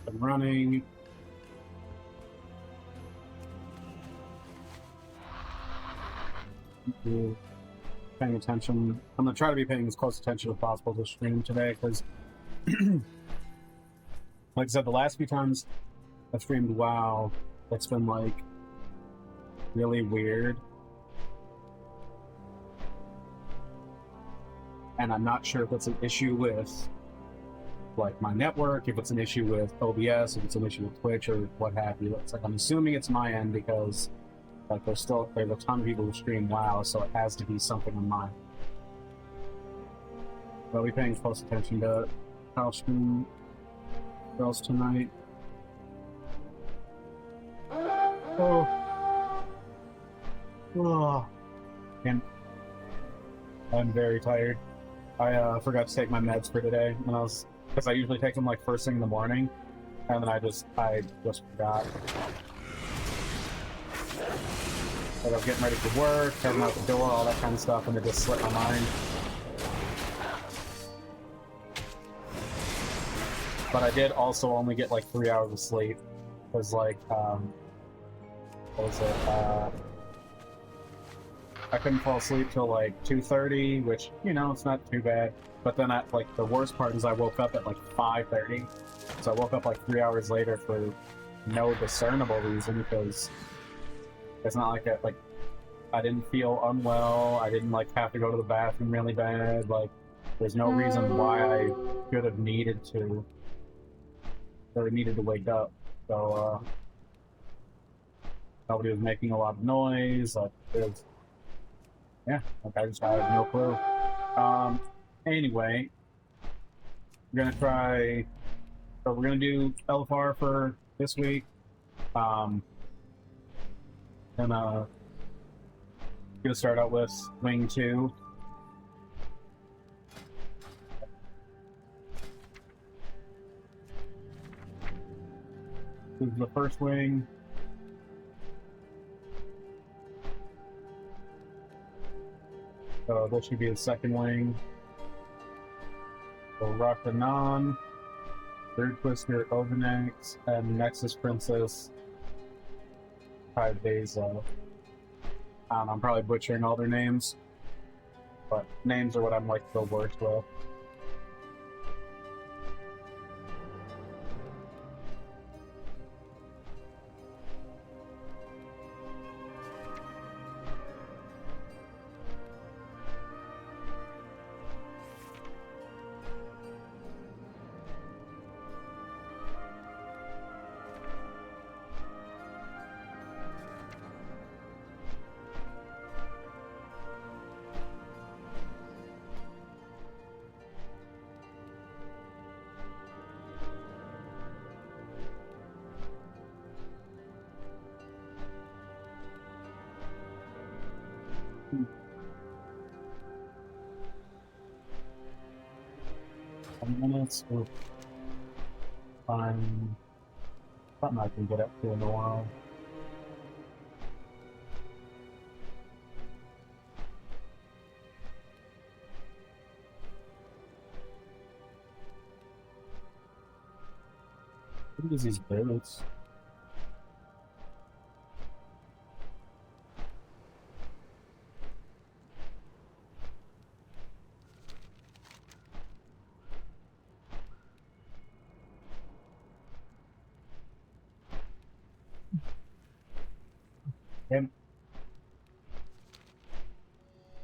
and running. Paying attention. I'm gonna try to be paying as close attention as possible to the stream today, because, like I said, the last few times I've streamed WoW, it's been like really weird, and I'm not sure if it's an issue with like my network, if it's an issue with OBS, if it's an issue with Twitch, or what have you. It's like I'm assuming it's my end, because like there's a ton of people who stream WoW, so it has to be something on mine. But I'll be paying close attention to how stream goes tonight. And I'm very tired. I forgot to take my meds for today, because I usually take them like first thing in the morning, and then I just forgot. Like I was getting ready for work, heading out the door, all that kind of stuff, and it just slipped my mind. But I did also only get like 3 hours of sleep, because like, what was it, I couldn't fall asleep till like 2:30, which, you know, it's not too bad. But then like the worst part is I woke up at like 5:30, so I woke up like 3 hours later for no discernible reason, because it's not like I didn't feel unwell, I didn't like have to go to the bathroom really bad, like there's no reason why I should have needed to wake up. So nobody was making a lot of noise, like yeah, like I just had no clue. Anyway, we're gonna do LFR for this week. Gonna start out with Wing 2. This is the first wing. So this should be the second wing. So Rakanan, Third Twister, Overnex, and Nexus Princess. 5 days of. I'm probably butchering all their names, but names are what I'm like the worst with. Minutes or fine. Something I can get up to in a while. What is these boots?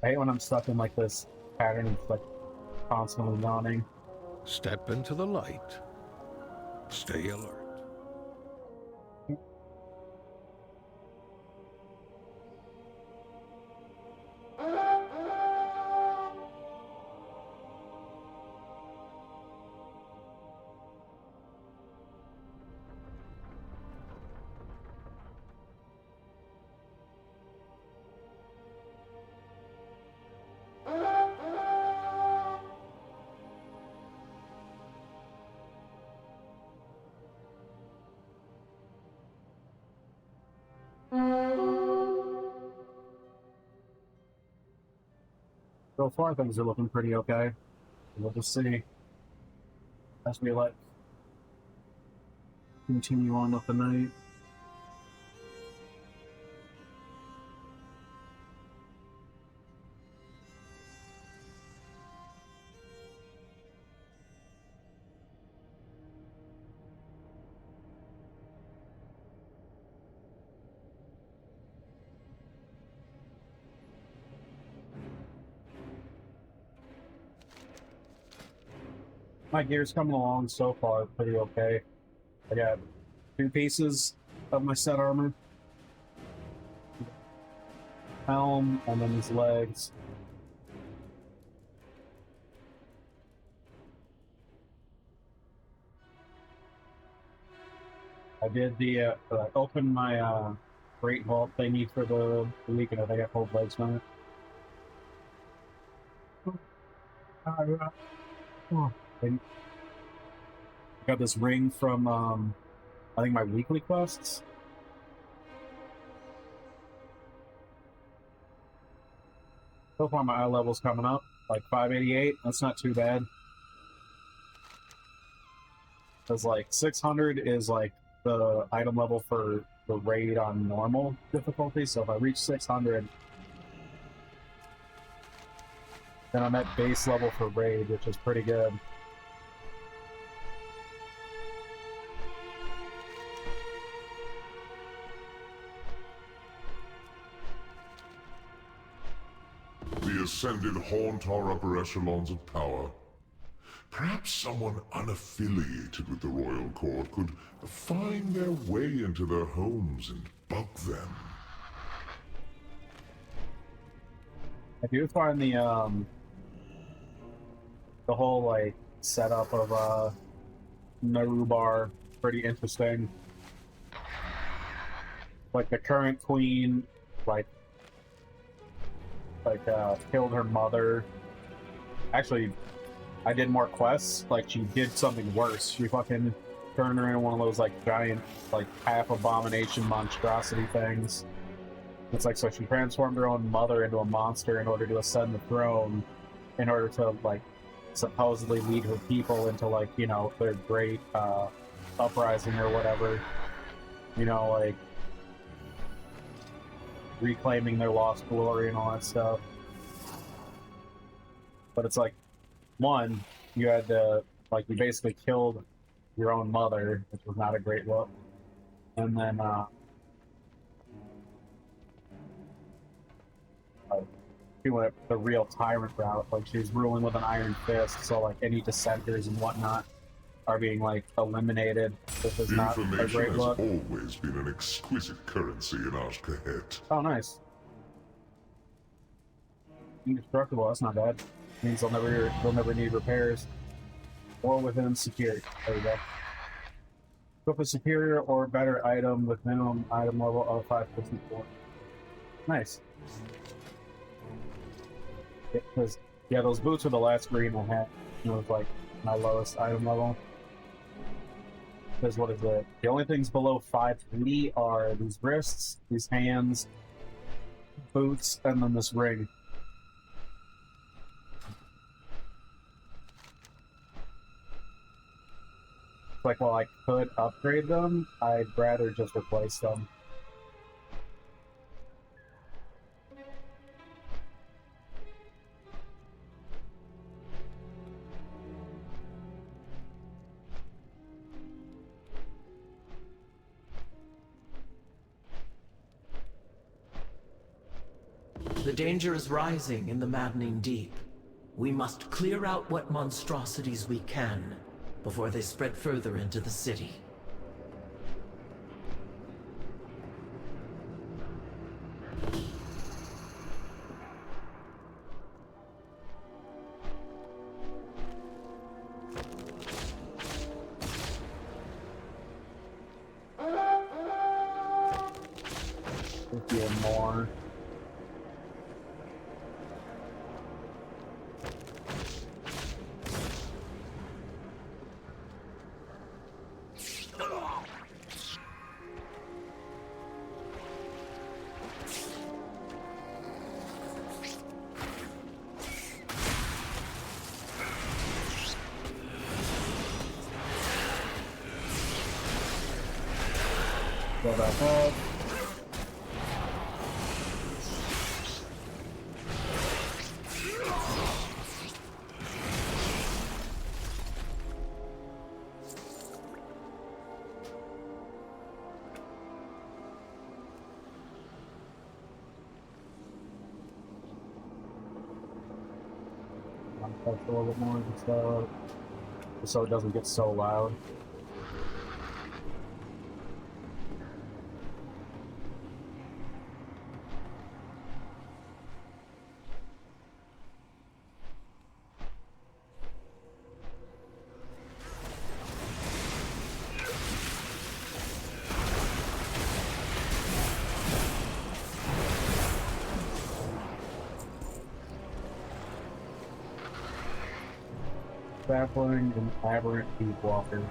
I hate when I'm stuck in like this pattern of like constantly yawning. Step into the light. Stay alert. So far, things are looking pretty okay. We'll just see as we like continue on with the night. My gear's coming along so far pretty okay. I got 2 pieces of my set armor. Helm, and then these legs. I did the, opened my, Great Vault thingy for the weekend. I think I pulled legs on it. And got this ring from, I think my weekly quests. So far my eye level's coming up, like 588. That's not too bad. Because like 600 is like the item level for the raid on normal difficulty. So if I reach 600, then I'm at base level for raid, which is pretty good. The Ascended haunt our upper echelons of power. Perhaps someone unaffiliated with the Royal Court could find their way into their homes and bug them. I do find the whole, like, setup of, Narubar pretty interesting. Like, the current queen, killed her mother. Actually, I did more quests. Like, she did something worse. She fucking turned her into one of those, like, giant, like, half-abomination monstrosity things. It's like, so she transformed her own mother into a monster in order to ascend the throne, in order to, like, supposedly lead her people into, like, you know, their great, uprising or whatever. You know, like, reclaiming their lost glory and all that stuff. But it's like, one, you had to, like, you basically killed your own mother, which was not a great look. And then, she went the real tyrant route. Like, she's ruling with an iron fist, so, like, any dissenters and whatnot are being, like, eliminated. This is not a great look. Information has always been an exquisite currency in Ashkahet. Oh, nice. Indestructible, that's not bad. Means they'll never need repairs. Or within security. There we go. Equip a superior or better item with minimum item level of 554. Nice. Because, yeah, those boots were the last green I had. It was like my lowest item level. Because what is it? The only things below 580 are these wrists, these hands, boots, and then this ring. Like, while I could upgrade them, I'd rather just replace them. The danger is rising in the maddening deep. We must clear out what monstrosities we can before they spread further into the city. More. Go back up. Touch a little bit more just so it doesn't get so loud. Baffling and aberrant deep walker.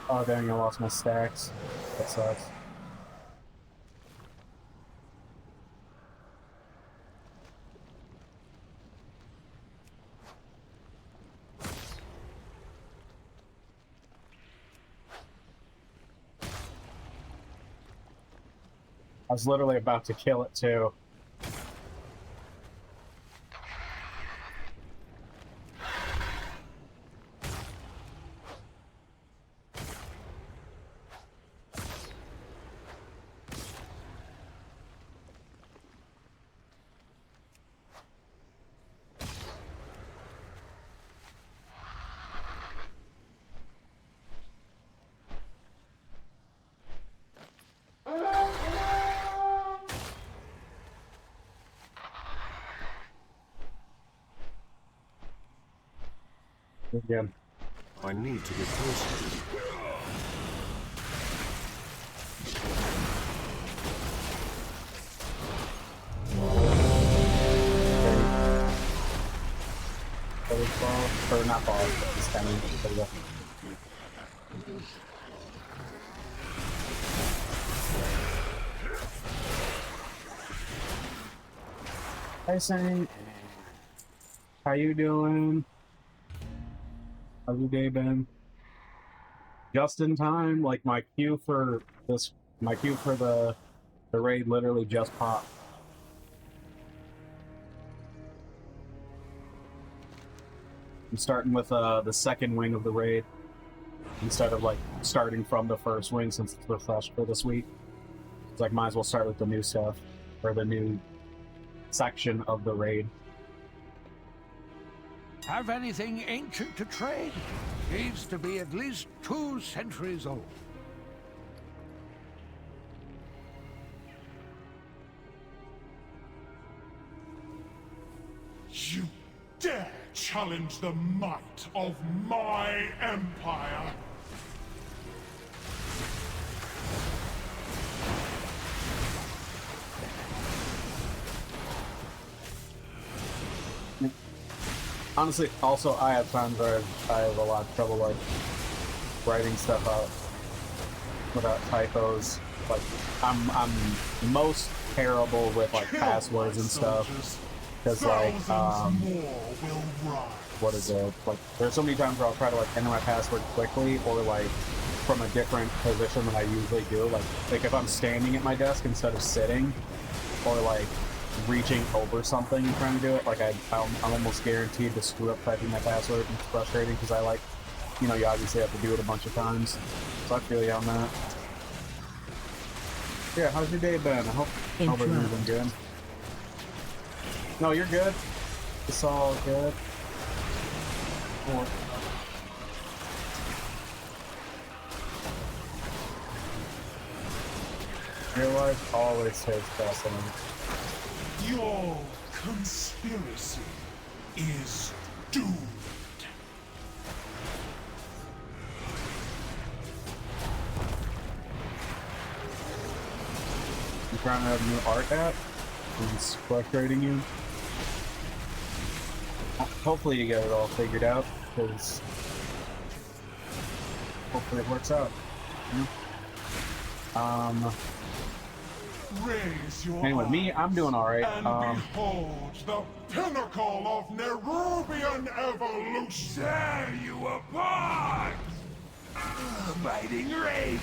Oh dang, I lost my stacks. That sucks. I was literally about to kill it too. Again. I need to get closer. Or not balls, but just kind of there we go. Hi Saint. How you doing? How's your day been? Just in time, like my queue for the raid literally just popped. I'm starting with the second wing of the raid instead of like starting from the first wing since it's refreshed for this week. It's like might as well start with the new stuff or the new section of the raid. Have anything ancient to trade? Needs to be at least 2 centuries old. You dare challenge the might of my empire? Honestly, also I have times where I have a lot of trouble like writing stuff out without typos. Like I'm most terrible with like passwords and stuff. Because like what is it? Like there's so many times where I'll try to like enter my password quickly or like from a different position than I usually do. Like if I'm standing at my desk instead of sitting, or like reaching over something and trying to do it, like I'm almost guaranteed to screw up typing my password, and it's frustrating because I like, you know, you obviously have to do it a bunch of times. So I feel you on that. Yeah, how's your day been? I hope everything's been good. No, you're good. It's all good. Cool. Your life always takes precedent. Your conspiracy is doomed. You trying to have a new art app? It's frustrating you? Hopefully you get it all figured out, because hopefully it works out. Raise your Anyway, me, I'm doing all right. and behold the pinnacle of Nerubian evolution. Tear you apart! Biting raven!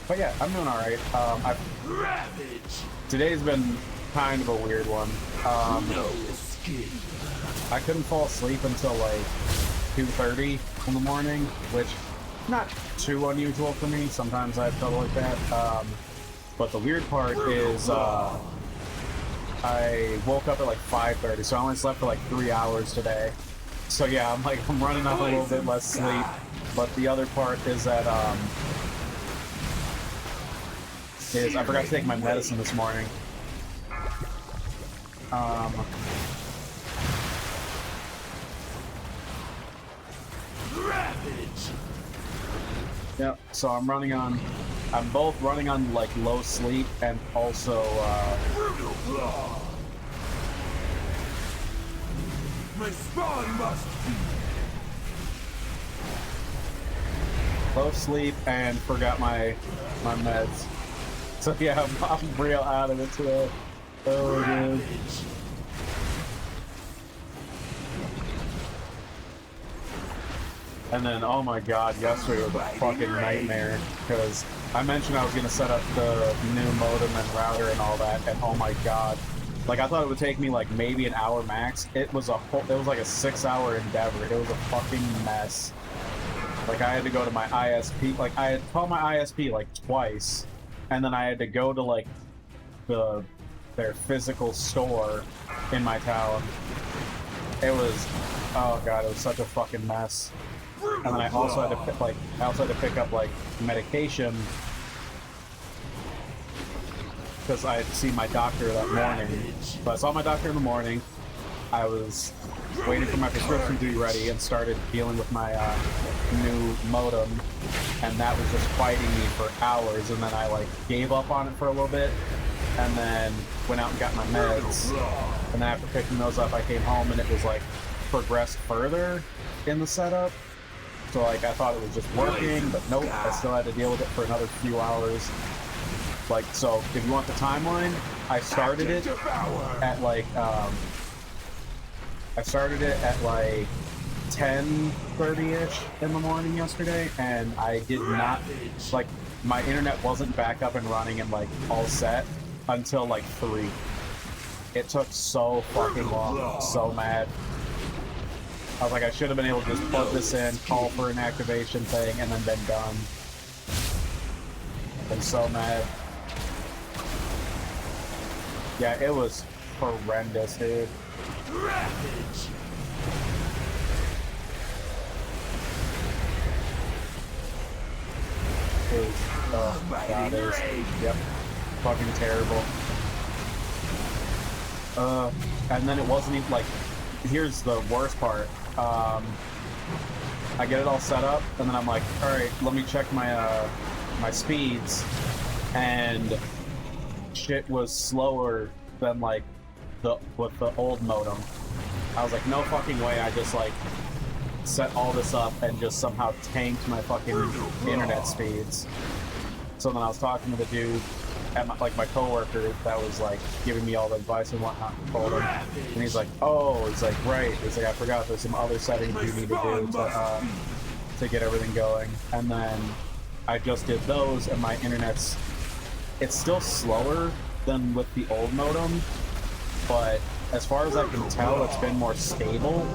But yeah, I'm doing all right. Ravage! Today's been kind of a weird one. No escape! I couldn't fall asleep until like 2:30 in the morning, which not too unusual for me. Sometimes I have trouble like that. But the weird part is I woke up at like 5:30, so I only slept for like 3 hours today. So yeah, I'm running off a little bit less sleep. But the other part is that I forgot to take my medicine this morning. Ravage! Yep, so I'm both running on like low sleep and also Brutal claw! My spawn must be low sleep and forgot my meds. So yeah, I'm real out of it today. Oh dude. ravage! And then, oh my god, yesterday was a fucking nightmare, because I mentioned I was going to set up the new modem and router and all that, and oh my god. Like, I thought it would take me, like, maybe an hour max. It was like a 6-hour endeavor. It was a fucking mess. Like, I had to go to my ISP, like, I had called my ISP, like, twice, and then I had to go to, like, their physical store in my town. It was, oh god, it was such a fucking mess. And then I also had to pick up like medication because I had to see my doctor that morning. So I saw my doctor in the morning. I was waiting for my prescription to be ready and started dealing with my new modem, and that was just fighting me for hours. And then I like gave up on it for a little bit, and then went out and got my meds. And then after picking those up, I came home and it was like progressed further in the setup. So like I thought it was just working, but nope, I still had to deal with it for another few hours. Like, so if you want the timeline, I started it at like 10:30ish in the morning yesterday, and I did not, like, my internet wasn't back up and running and like all set until like 3. It took so fucking long. I'm so mad. I was like, I should have been able to just plug this in, call for an activation thing, and then been done. I'm so mad. Yeah, it was horrendous, dude. Ravage! It was, oh god, it was, yep, fucking terrible. And then it wasn't even, like, here's the worst part. I get it all set up, and then I'm like, alright, let me check my, my speeds, and shit was slower than, like, with the old modem. I was like, no fucking way, I just, like, set all this up and just somehow tanked my fucking internet speeds. So then I was talking to the dude at my coworker that was like giving me all the advice and whatnot, and told him, and he's like, oh, he's like, right, he's like, I forgot there's some other settings you need to do to get everything going. And then I just did those, and my internet's, it's still slower than with the old modem, but as far as I can tell, it's been more stable.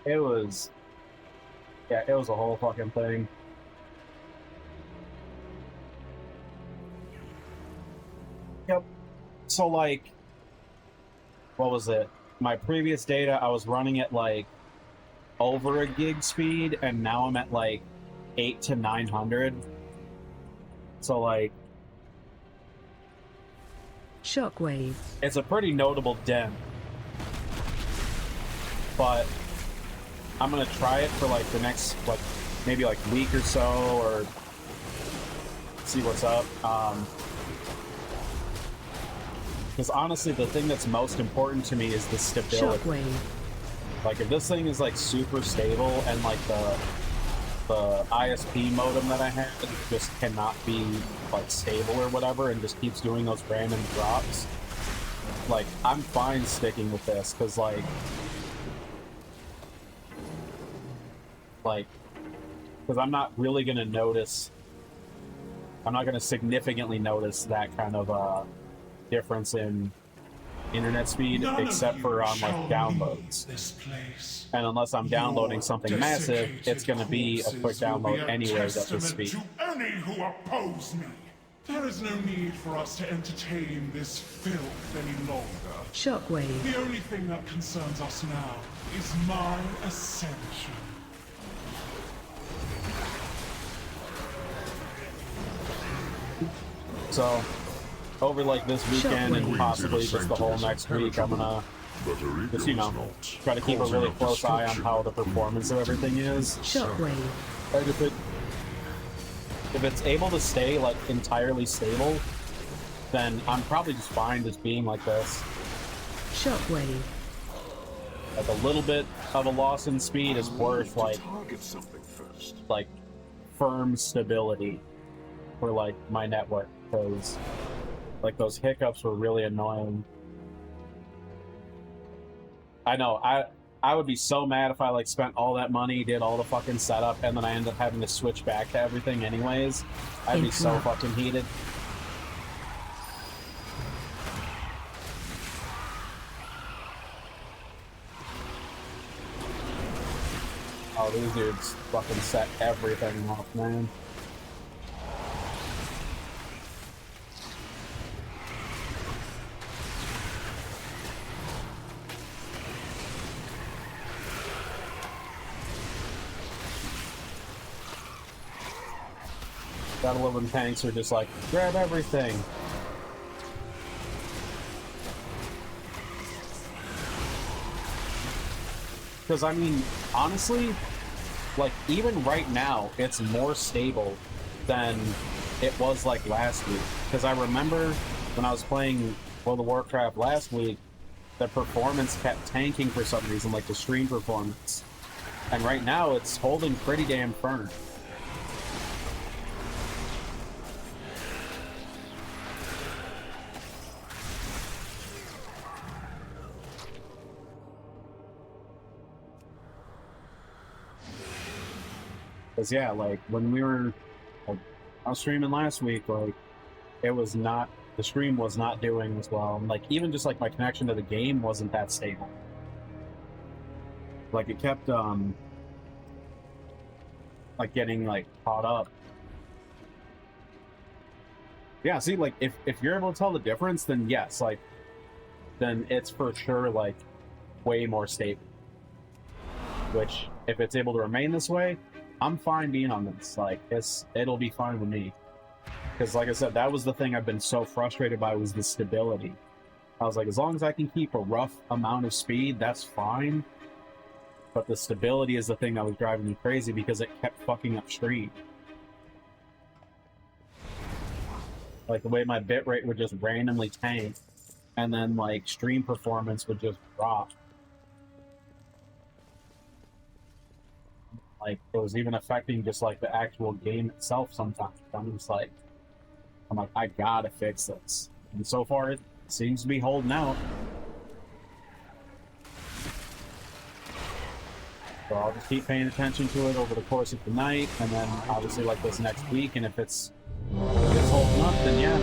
It was, yeah, it was a whole fucking thing. Yep. So, like, what was it? My previous data, I was running at, like, over a gig speed, and now I'm at, like, 800 to 900. So, like, Shockwave. It's a pretty notable dent. But I'm gonna try it for like the next like maybe like week or so, or see what's up. Because honestly, the thing that's most important to me is the stability. Shockwave. Like if this thing is like super stable and like the ISP modem that I had just cannot be like stable or whatever and just keeps doing those random drops, like I'm fine sticking with this because because I'm not really gonna notice. I'm not gonna significantly notice that kind of difference in internet speed, except for on like downloads. And unless I'm downloading something massive, it's going to be a quick download anyway at this speed. To any who oppose me, there is no need for us to entertain this filth any longer. Shockwave. The only thing that concerns us now is my ascension. So, over like this weekend and possibly just the whole next week, I'm gonna just, you know, try to keep a really close eye on how the performance of everything is. Shockwave. And if it's able to stay like entirely stable, then I'm probably just fine just being like this. Shockwave. Like a little bit of a loss in speed is worth like firm stability for like my network, because like those hiccups were really annoying. I know, I would be so mad if I like spent all that money, did all the fucking setup, and then I end up having to switch back to everything anyways. I'd be so fucking heated. Oh, these dudes fucking set everything off, man. Gotta love when tanks are just like, grab everything. Because, I mean, honestly, like, even right now, it's more stable than it was, like, last week. Because I remember when I was playing World of Warcraft last week, the performance kept tanking for some reason, like the stream performance. And right now, it's holding pretty damn firm. Because, yeah, like, when we were, like, I was streaming last week, like, it was not, the stream was not doing as well. And, like, even just, like, my connection to the game wasn't that stable. Like, it kept, like, getting, like, caught up. Yeah, see, like, if you're able to tell the difference, then yes, like, then it's for sure, like, way more stable. Which, if it's able to remain this way, I'm fine being on this. Like, it'll be fine with me. Because, like I said, that was the thing I've been so frustrated by, was the stability. I was like, as long as I can keep a rough amount of speed, that's fine. But the stability is the thing that was driving me crazy, because it kept fucking up stream. Like, the way my bitrate would just randomly tank, and then, like, stream performance would just drop. Like, it was even affecting just, like, the actual game itself sometimes. I'm like, I gotta fix this. And so far, it seems to be holding out. So I'll just keep paying attention to it over the course of the night, and then obviously, like, this next week, and if it's holding up, then yeah.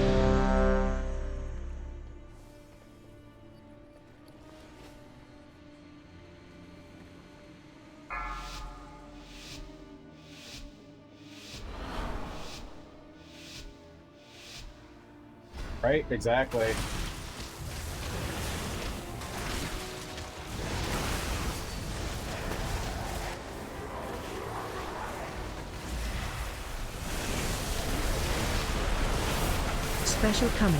Right? Exactly. Special coming.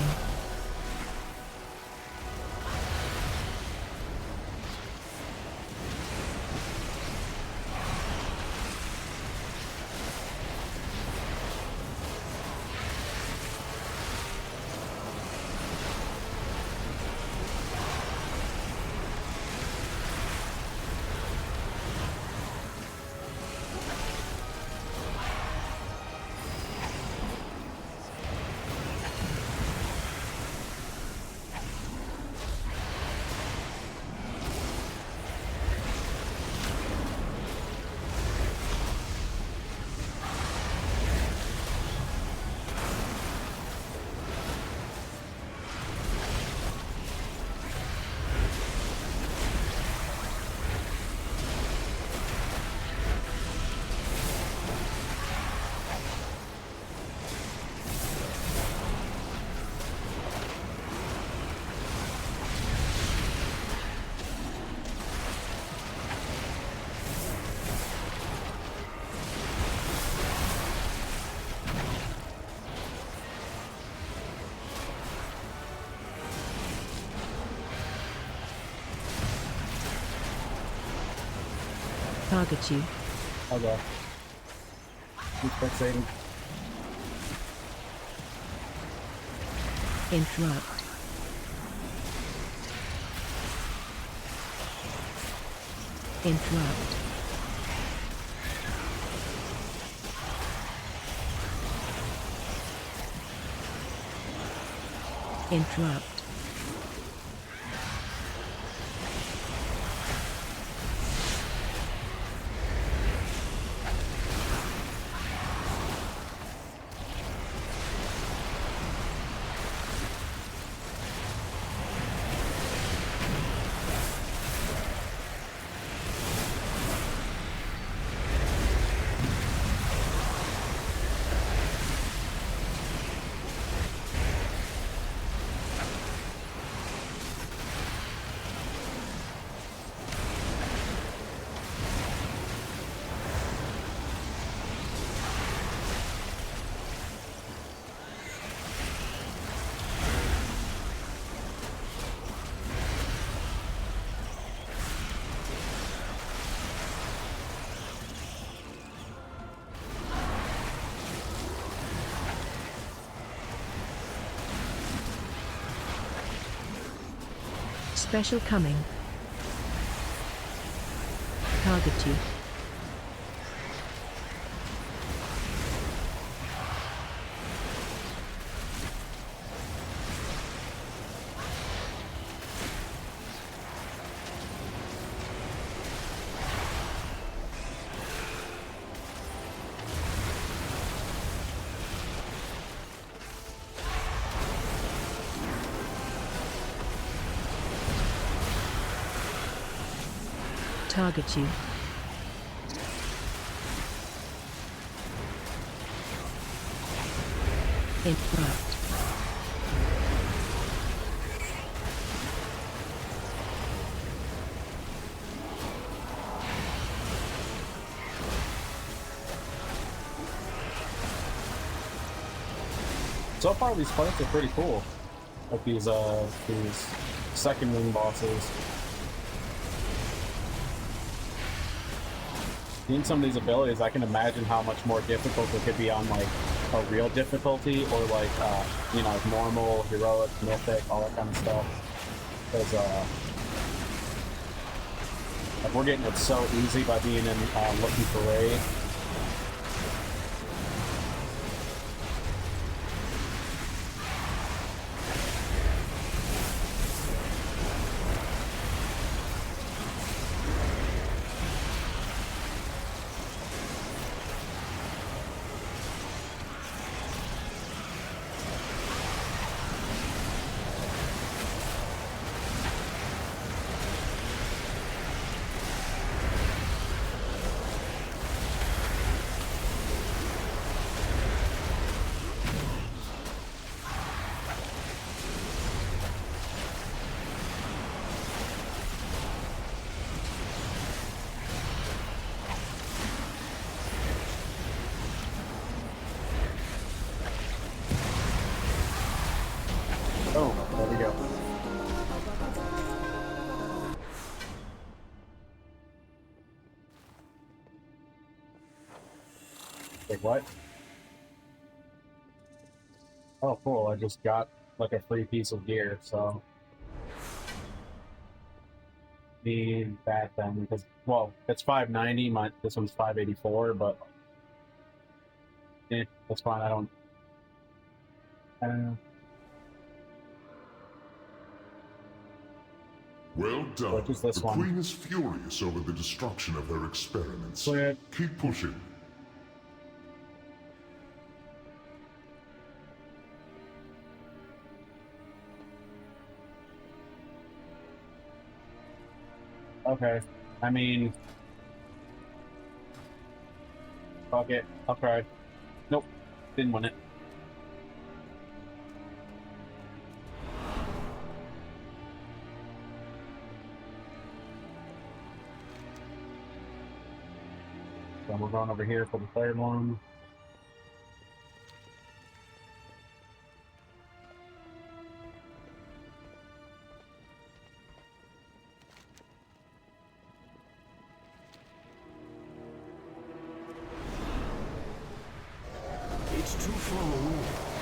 Target you. Okay. He's fixated. Interrupt. Interrupt. Interrupt. Special coming. Target you. Target you. Interrupt. So far, these fights are pretty cool. Like these second wing bosses. Seeing some of these abilities, I can imagine how much more difficult it could be on like a real difficulty or like you know, normal, heroic, mythic, all that kind of stuff. Because like we're getting it so easy by being in looking for raid. Oh, there we go. Wait, what? Oh, cool. I just got like a free piece of gear, so need that then because, well, it's 590. This one's 584, but that's fine. I don't know. Well done. What is this The one? Queen is furious over the destruction of her experiments. Clear. Keep pushing. Okay. I mean, fuck it. I'll try. Nope. Didn't win it. So we're going over here for the third one. It's too far away.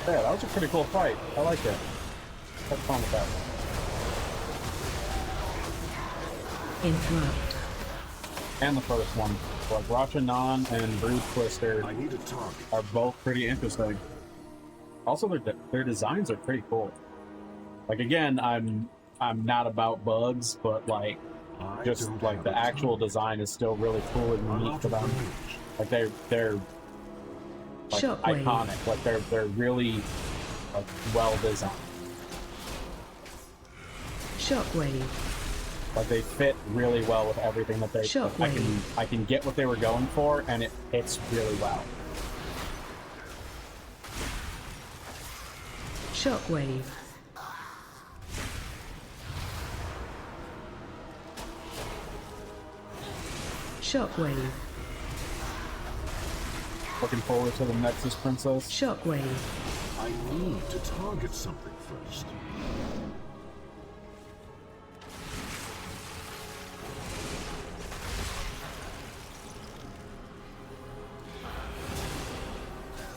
Yeah, that was a pretty cool fight. I liked it. Had fun with that. Interrupt. And the first one. Like Rachanan and Brood Twister I need a target. are both pretty interesting. Also, their designs are pretty cool. Like again, I'm not about bugs, but like just like the actual design is still really cool and unique to them. Like they're like Shockwave. iconic. Like they're really like well designed. Shockwave. Like they fit really well with everything that they. Shockwave. I can get what they were going for, and it fits really well. Shockwave. Shockwave. Looking forward to the Nexus Princess. Shockwave. I need to target something first.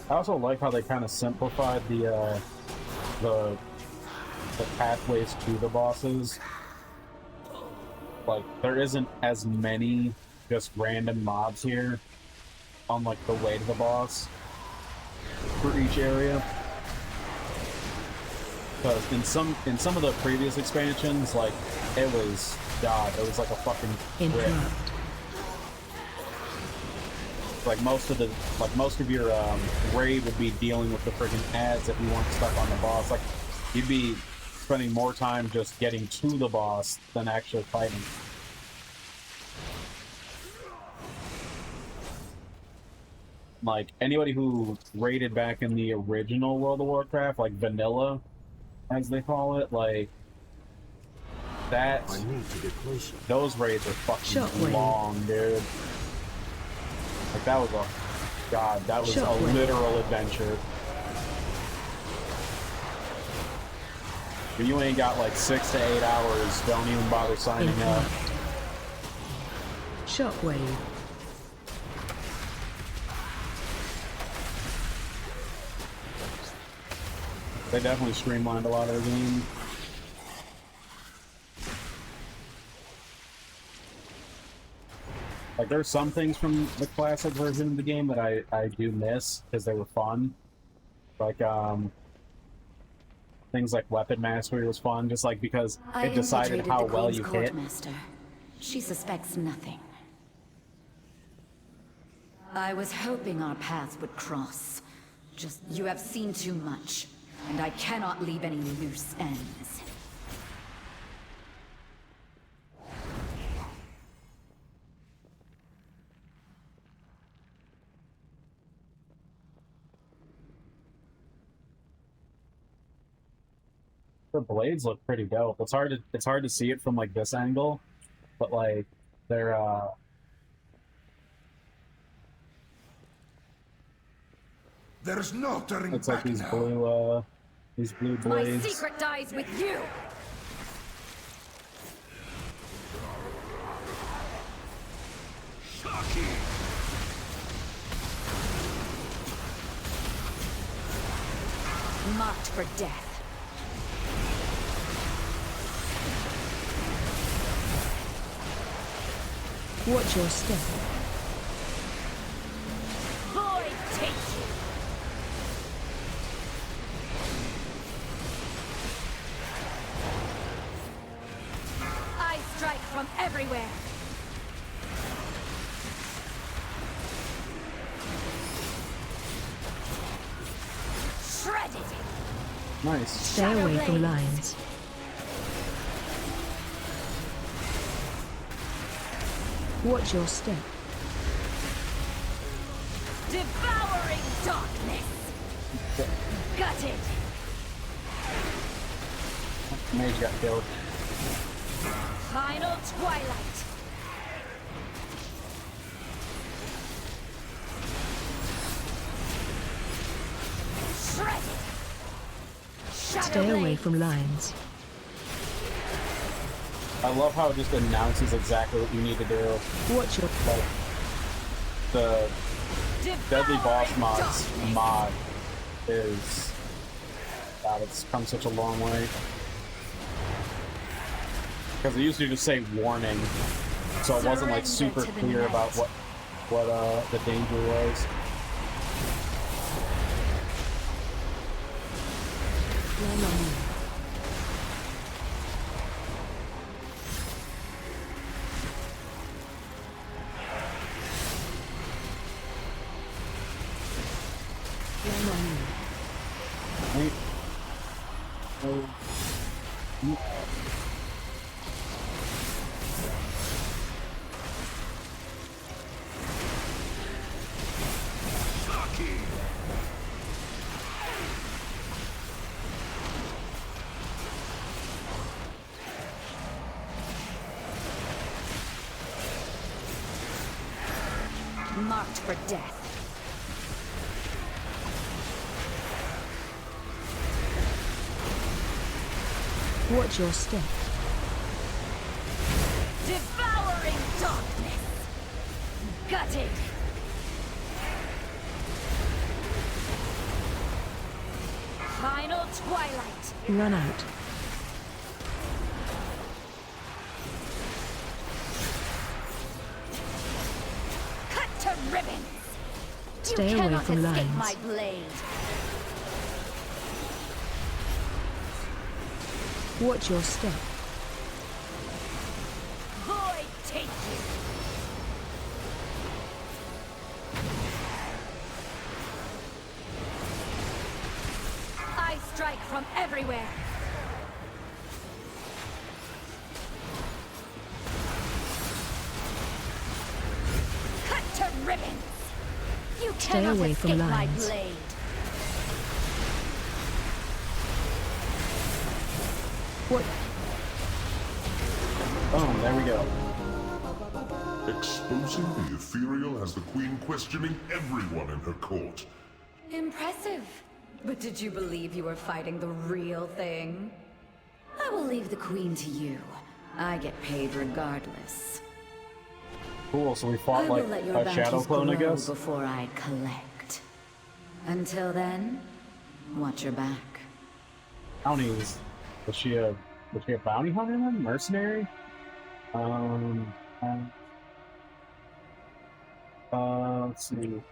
I also like how they kind of simplified the pathways to the bosses. Like there isn't as many just random mobs here on like the way to the boss for each area. Because in some of the previous expansions, like it was like a fucking rip. Interrupt. Like most of your raid would be dealing with the freaking ads if you weren't stuck on the boss. Like you'd be spending more time just getting to the boss than actually fighting. Like anybody who raided back in the original World of Warcraft, like vanilla, as they call it, like that. I need to get closer. Those raids are fucking Shockwave. long, dude. Like that was that was Shockwave. a literal adventure. If you ain't got like 6 to 8 hours, don't even bother signing up. Interrupt. Shockwave. They definitely streamlined a lot of the game. Like there's some things from the classic version of the game that I do miss because they were fun. Like things like weapon mastery was fun, just like because I it decided infiltrated how the well Queen's you hit. Courtmaster. She suspects nothing. I was hoping our paths would cross. Just you have seen too much, and I cannot leave any loose ends. The blades look pretty dope. It's hard to see it from like this angle, but like they're There's no turning it's like back now. these blue My blades. secret dies with you! Marked for death. Watch your step. Void take you! I strike from everywhere! Shredded! Nice. Stay away from lines. Watch your step. Devouring darkness! Gutted! Mage got killed. Final twilight! Shredded! Stay away from lines. I love how it just announces exactly what you need to do. Watch your Like the Deadly Boss mods mod is... God, it's come such a long way. Because it used to just say warning, so it wasn't like super clear about what the danger was. Wait. Oh. Marked for death. Watch your step. Devouring darkness. Gutted. Final twilight. Run out. Cut to ribbons. Stay You away cannot from escape lines. my blade. Watch your step. Void take you. I strike from everywhere. Cut to ribbons. You Stay cannot away from escape my lines. blade. What? Boom, there we go. Exposing the ethereal has the Queen questioning everyone in her court. Impressive. But did you believe you were fighting the real thing? I will leave the Queen to you. I get paid regardless. Cool, so we I fought will like let your a shadow bounties clone, I grow guess? before I collect. Until then, watch your back. Bounties. Was she a bounty hunter then? Mercenary? Let's see.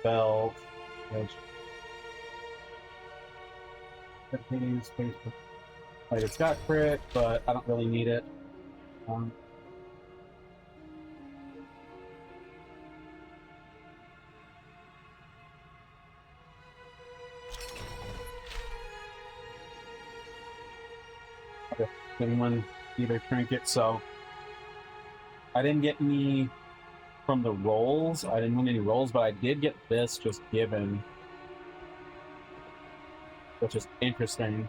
Belt. Like, it's got crit, but I don't really need it. Okay, didn't win either trinket, so I didn't get any from the rolls. I didn't win any rolls, but I did get this just given, which is interesting.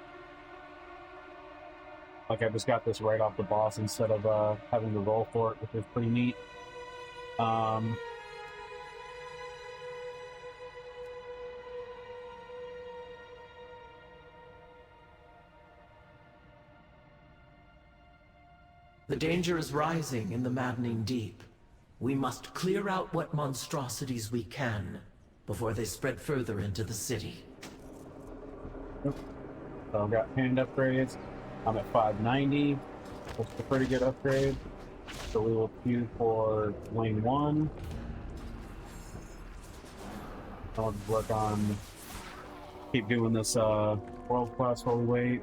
Like, I just got this right off the boss instead of having to roll for it, which is pretty neat. The danger is rising in the maddening deep. We must clear out what monstrosities we can before they spread further into the city. So I've got hand upgrades. I'm at 590, which is a pretty good upgrade. So we will queue for lane 1. I'll just work on keep doing this world class while we wait.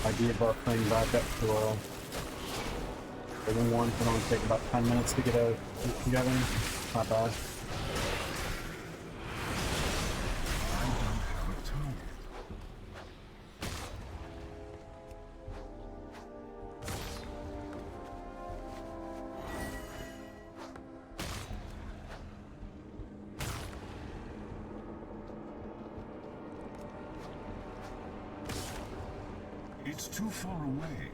I gave our thing back up to the one can only take about 10 minutes to get a together. Not bad. It's too far away.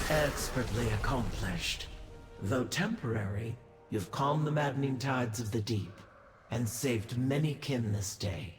Expertly accomplished. Though temporary, you've calmed the maddening tides of the deep, and saved many kin this day.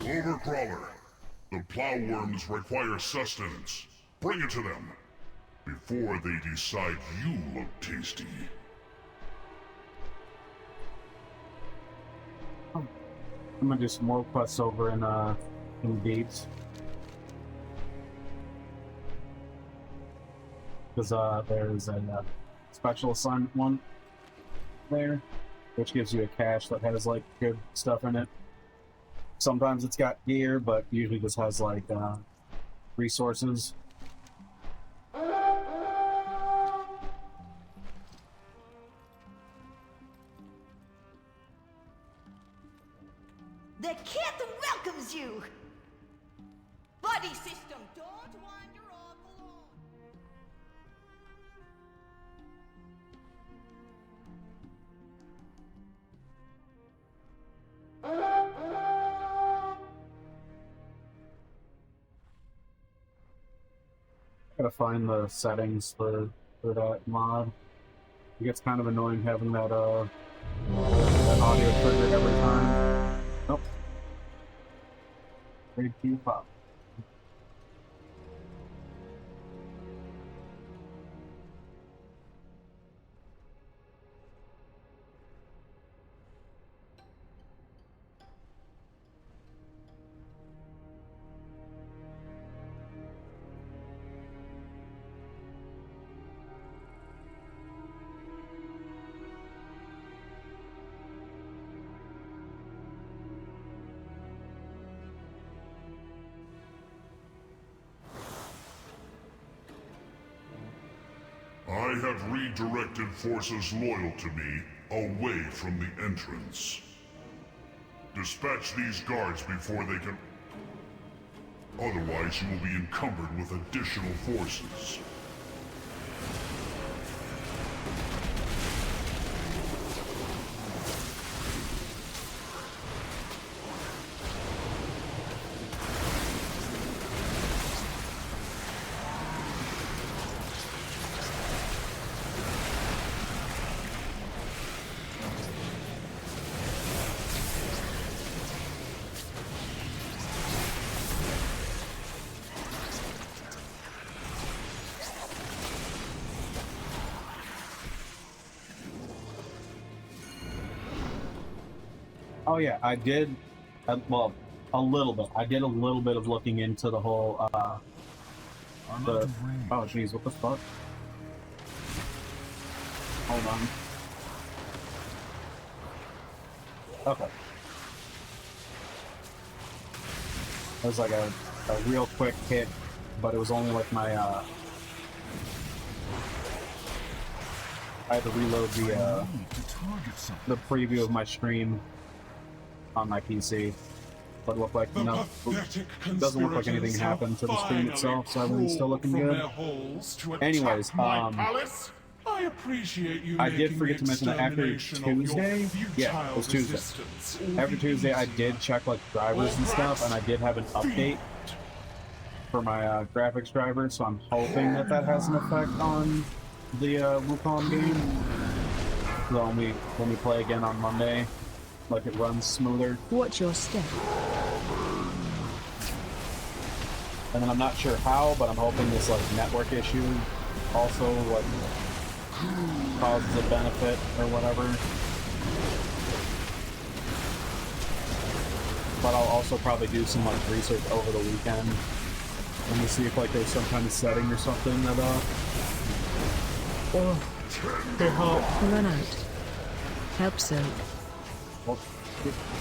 Overcrawler, the plowworms require sustenance. Bring it to them, before they decide you look tasty. I'm gonna do some more quests over in Deeps. Because there's a special assignment one there, which gives you a cache that has like good stuff in it. Sometimes it's got gear, but usually just has like resources. The kid welcomes you! Body system, don't wander off alone. Gotta find the settings for that mod. It gets kind of annoying having that audio trigger every time. Nope. Grade 2 pop. I have redirected forces loyal to me away from the entrance. Dispatch these guards before they can... Otherwise, you will be encumbered with additional forces. Oh yeah, I did Well, a little bit. I did a little bit of looking into the whole, the... Oh, jeez, what the fuck? Hold on. Okay. It was like a real quick hit, but it was only like my, I had to reload the preview of my stream on my PC. But it looked like, you know, it doesn't look like anything happened to the stream itself, so everything's still looking good. Anyways, I appreciate you I did making forget to the mention that after extermination of your Tuesday, yeah, it was Tuesday. resistance all After the Tuesday, I easier. did check like drivers and stuff, and I did have an update for my graphics driver, so I'm hoping that that has an effect on the Wukong game. So when we play again on Monday, like it runs smoother. Watch your step. And then I'm not sure how, but I'm hoping this like network issue also like causes a benefit or whatever. But I'll also probably do some like research over the weekend and to see if like there's some kind of setting or something that Run out. Help soak.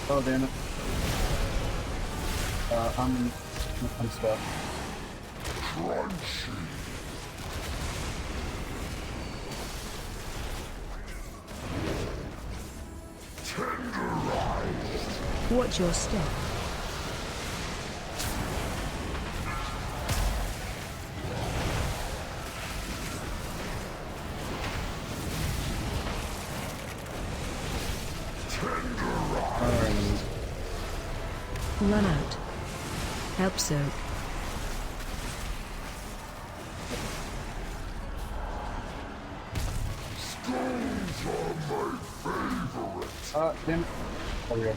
oh damn it. I'm stuck. Watch your step. Run out. Help soak. Damn it. There we go.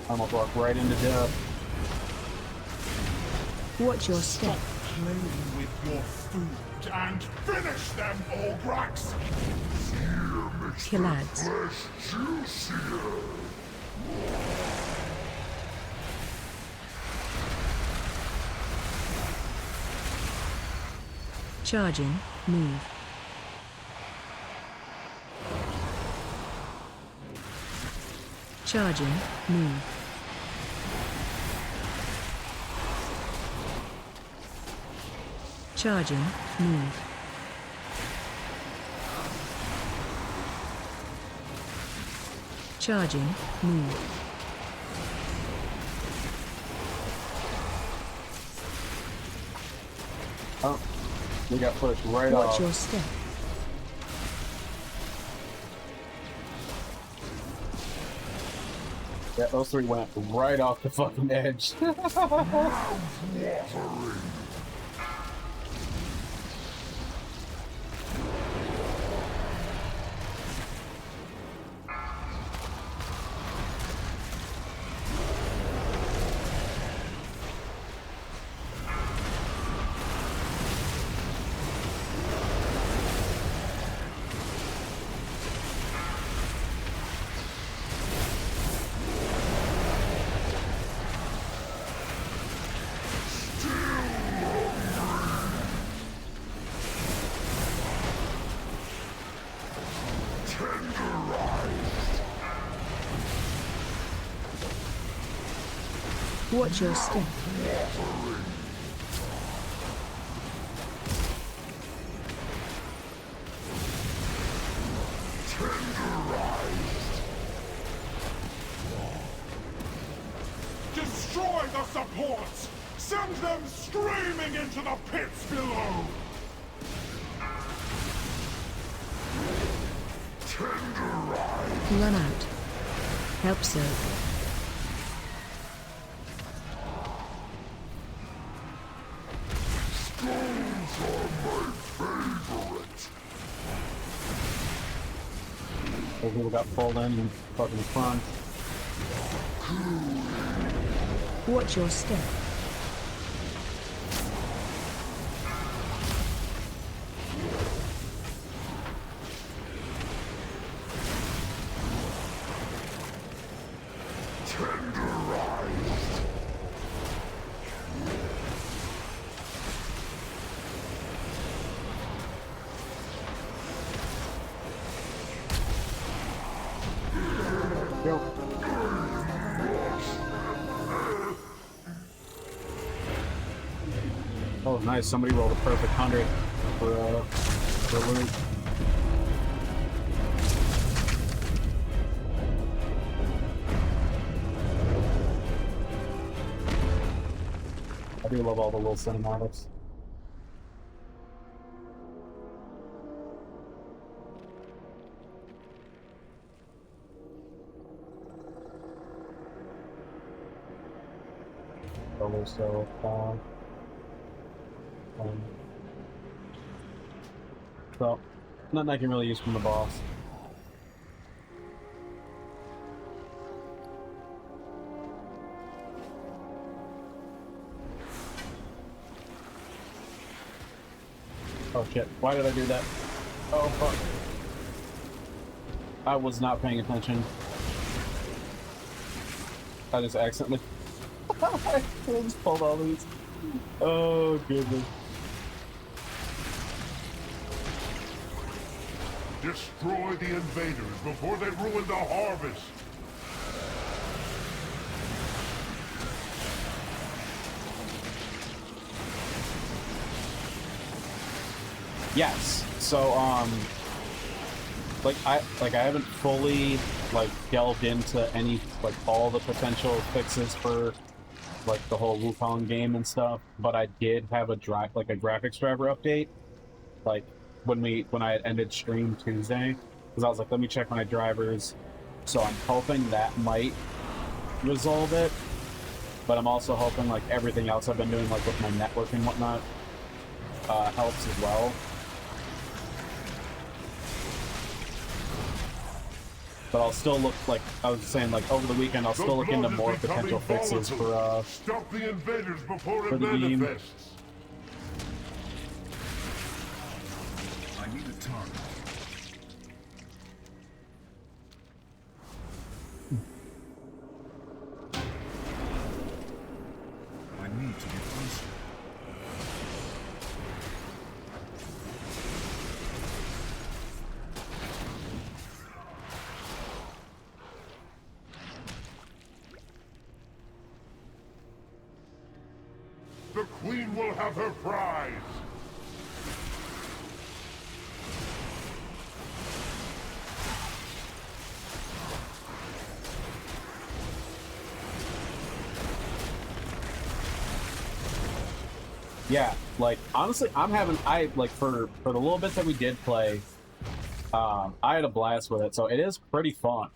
I almost walked right into death. Watch your step. Playing with your food and finish them, Orgrax! Kill ads. Charging. Move. Charging. Move. Charging. Move. Charging. Move. Oh, we got pushed right Watch off. your step. Yeah, those three went right off the fucking edge. Watch your step. Destroy the supports! Send them screaming into the pits below! Run out. Help soak. Those people got pulled in fucking front. Watch your step. Oh, nice. Somebody rolled a perfect 100 for loot. I do love all the little cinematics. So, so, nothing I can really use from the boss. Oh shit, why did I do that? Oh fuck. I was not paying attention. I just accidentally... I just pulled all these. Oh goodness. Destroy the invaders before they ruin the harvest! Yes. So I haven't fully delved into any all the potential fixes for the whole Wukong game and stuff, but I did have a graphics driver update when I had ended stream Tuesday, because I was like, let me check my drivers. So I'm hoping that might resolve it, but I'm also hoping everything else I've been doing with my network and whatnot helps as well. But I'll still look, I was saying, over the weekend, I'll still look into more potential fixes for Stop the invaders before for it the game. manifests! I need a target. I need to get closer. The Queen will have her prize! Yeah, honestly, for the little bit that we did play, I had a blast with it, so it is pretty fun.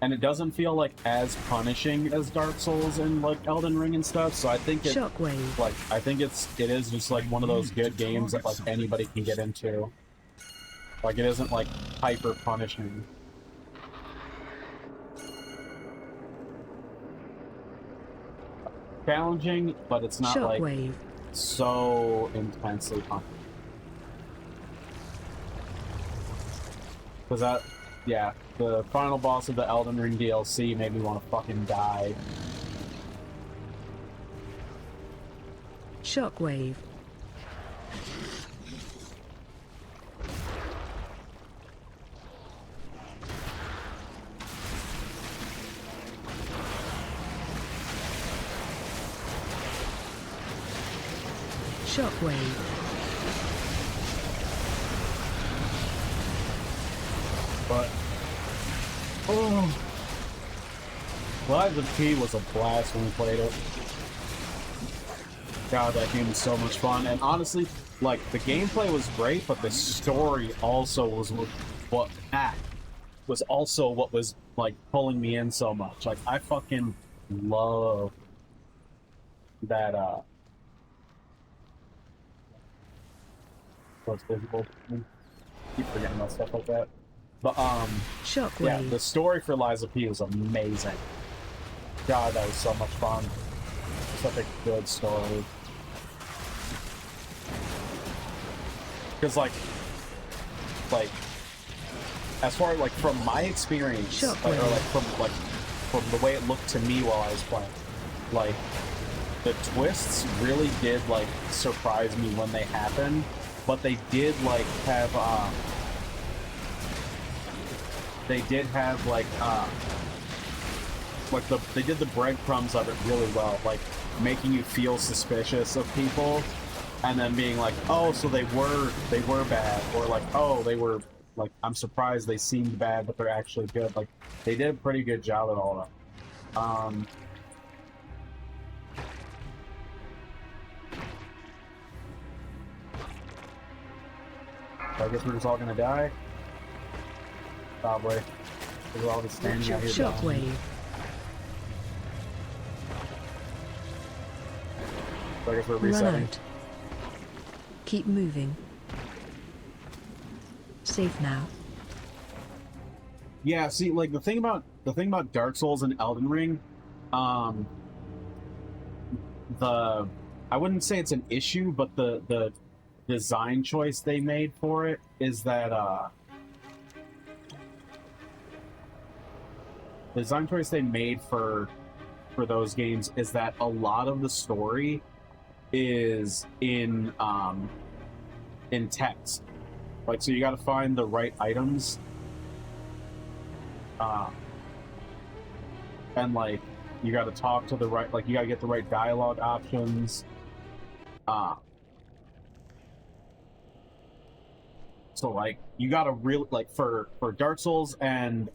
And it doesn't feel as punishing as Dark Souls and Elden Ring and stuff, so I think Shockwave. I think it is just one of those good games that anybody can get into. It isn't hyper punishing. Challenging, but it's not Shockwave. So intensely punishing. Because yeah, the final boss of the Elden Ring DLC made me want to fucking die. Shockwave. Shockwave. But oh, Lies of P was a blast when we played it. God, that game was so much fun. And honestly, the gameplay was great, but the story also was what was pulling me in so much. I fucking love that what's visible. Keep forgetting about stuff like that. But Shockwave. yeah, the story for Lies of P was amazing. God, that was so much fun. Such a good story. Because as far as from my experience, or from the way it looked to me while I was playing, the twists really did surprise me when they happened, but they did have they did the breadcrumbs of it really well, like making you feel suspicious of people, and then being like, oh, so they were bad, or like, oh, they were like, I'm surprised they seemed bad, but they're actually good. Like, they did a pretty good job at all that. So I guess we're just all gonna die. Probably. We're all just standing out here. Shockwave. So I guess we're Run resetting. out. Keep moving. Safe now. Yeah, see, like the thing about Dark Souls and Elden Ring, I wouldn't say it's an issue, but the design choice they made for it is that the design choice they made for those games is that a lot of the story is in text. Like, so you got to find the right items, and like you got to talk to the right, like you got to get the right dialogue options. So like you got to really, like, for Dark Souls and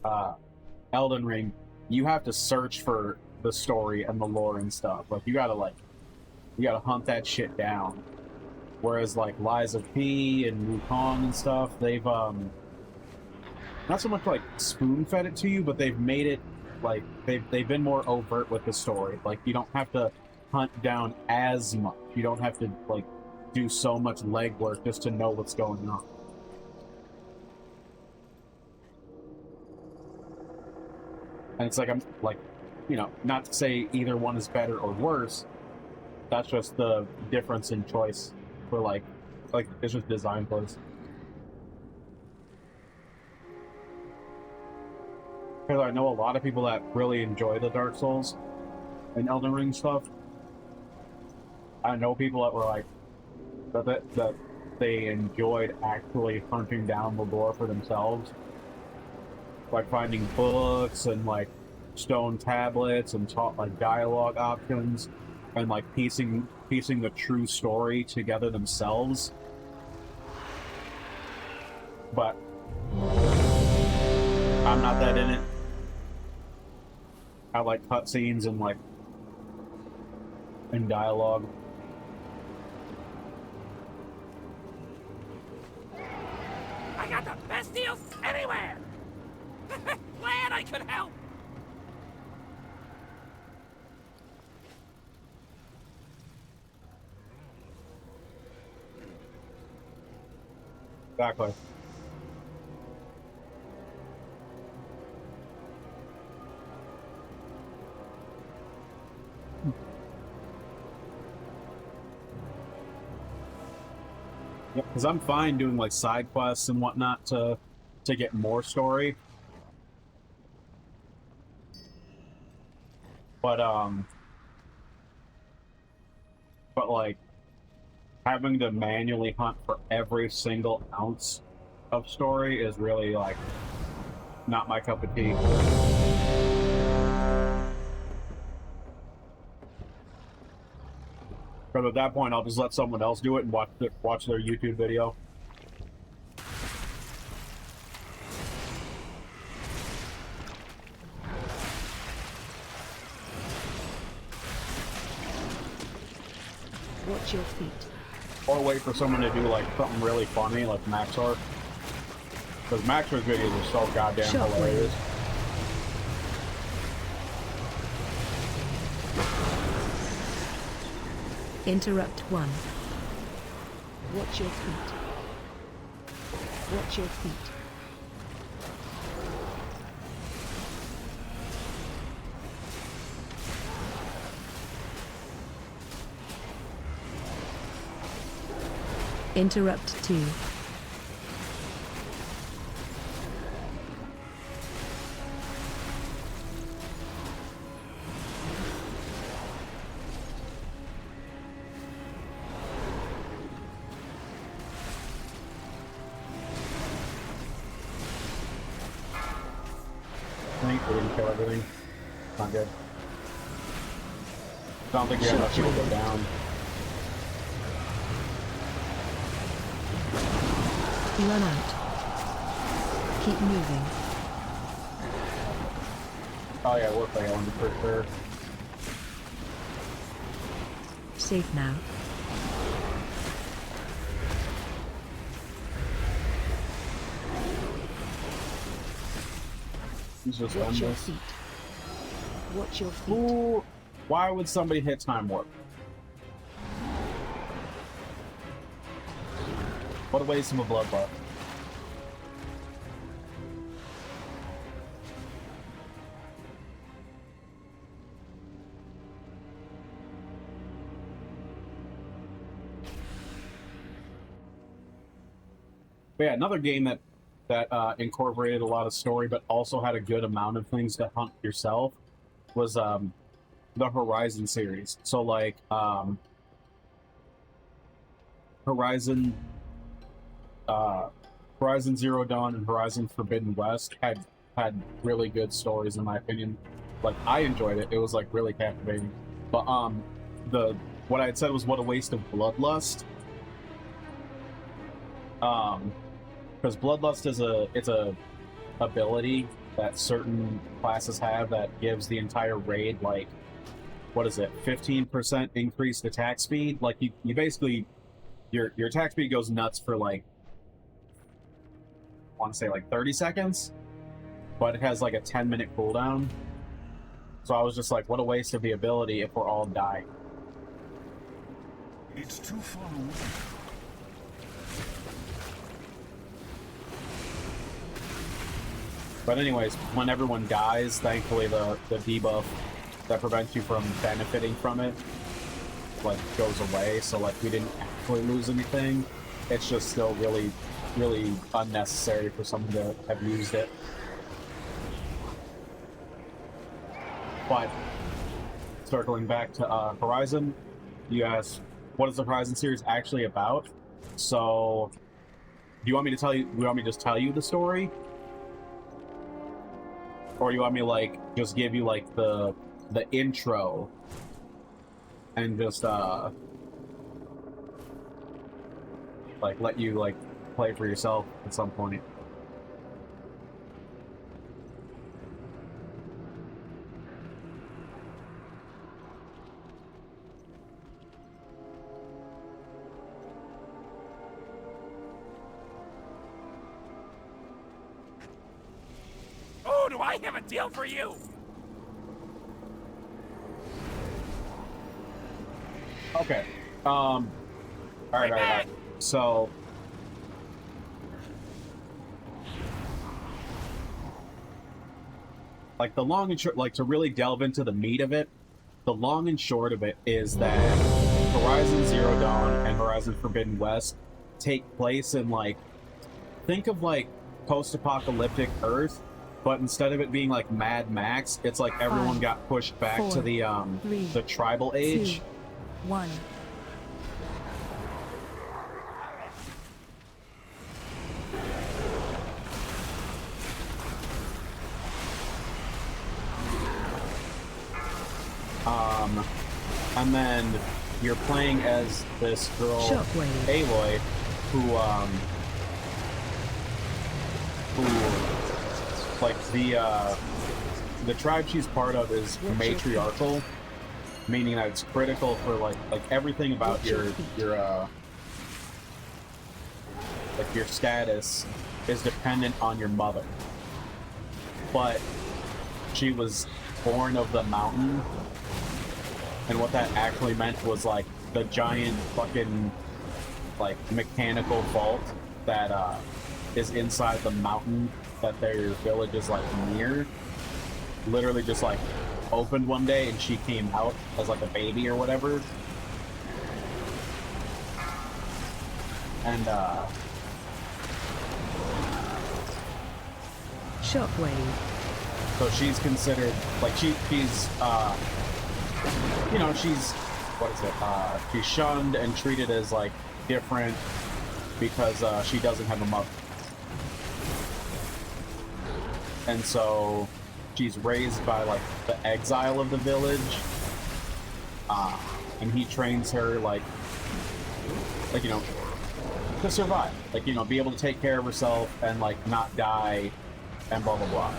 Elden Ring, you have to search for the story and the lore and stuff. Like you gotta hunt that shit down. Whereas like Lies of P and Wukong and stuff, they've not so much like spoon fed it to you, but they've made it like they've been more overt with the story. Like you don't have to hunt down as much. You don't have to like do so much legwork just to know what's going on. And it's like, I'm like, you know, not to say either one is better or worse. That's just the difference in choice for like it's just design choice. Because I know a lot of people that really enjoy the Dark Souls and Elden Ring stuff. I know people that were like that they enjoyed actually hunting down the lore for themselves. Like finding books and like stone tablets and like dialogue options and like piecing the true story together themselves. But I'm not that in it. I like cutscenes and like and dialogue. I got the best deals anywhere. Glad I could help. Exactly. Yep, because I'm fine doing like side quests and whatnot to get more story. But like having to manually hunt for every single ounce of story is really like not my cup of tea. But at that point, I'll just let someone else do it and watch their YouTube video. Watch your feet. Or wait for someone to do like something really funny, like Maxor. Because Maxor's videos are so goddamn hilarious. Interrupt 1. Watch your feet. Watch your feet. Interrupt 2. I think we didn't kill everything. Not good. I don't think we have enough people to go down. Run out. Keep moving. Oh yeah, we're failing for sure. Safe now. He's just Watch your endless. feet. Watch your feet. Ooh, why would somebody hit time warp? What a waste of a blood buff. But yeah, another game that incorporated a lot of story, but also had a good amount of things to hunt yourself was the Horizon series. So like Horizon Zero Dawn and Horizon Forbidden West had really good stories in my opinion. Like I enjoyed it. It was like really captivating. But what I had said was what a waste of Bloodlust. Because Bloodlust is a ability that certain classes have that gives the entire raid like, what is it, 15% increased attack speed? Like you basically your attack speed goes nuts for like, I want to say like 30 seconds, but it has like a 10-minute cooldown. So I was just like, what a waste of the ability if we're all dying. It's too far away. But anyways, when everyone dies, thankfully the debuff that prevents you from benefiting from it like goes away. So like we didn't actually lose anything. It's just still really, really unnecessary for someone to have used it. But circling back to Horizon, you asked, what is the Horizon series actually about? So, do you want me to tell you? Do you want me to just tell you the story? Or you want me like just give you like the intro and just like let you like play for yourself at some point? Oh, do I have a deal for you? Okay. All right. So, like the long and short, like to really delve into the meat of it, the long and short of it is that Horizon Zero Dawn and Horizon Forbidden West take place in like, think of like post-apocalyptic Earth, but instead of it being like Mad Max, it's like everyone got pushed back to the tribal age. 2, 1. And then you're playing as this girl, Shockwave. Aloy, who like the tribe she's part of is matriarchal, meaning that it's critical for like everything about your status is dependent on your mother. But she was born of the mountain, and what that actually meant was like the giant fucking like mechanical vault that is inside the mountain that their village is like near, literally just like opened one day and she came out as like a baby or whatever. And Shockwave. so she's considered like she's you know, she's she's shunned and treated as like different because she doesn't have a mother. And so she's raised by like the exile of the village, and he trains her like you know, to survive, like, you know, be able to take care of herself and like not die and blah blah blah.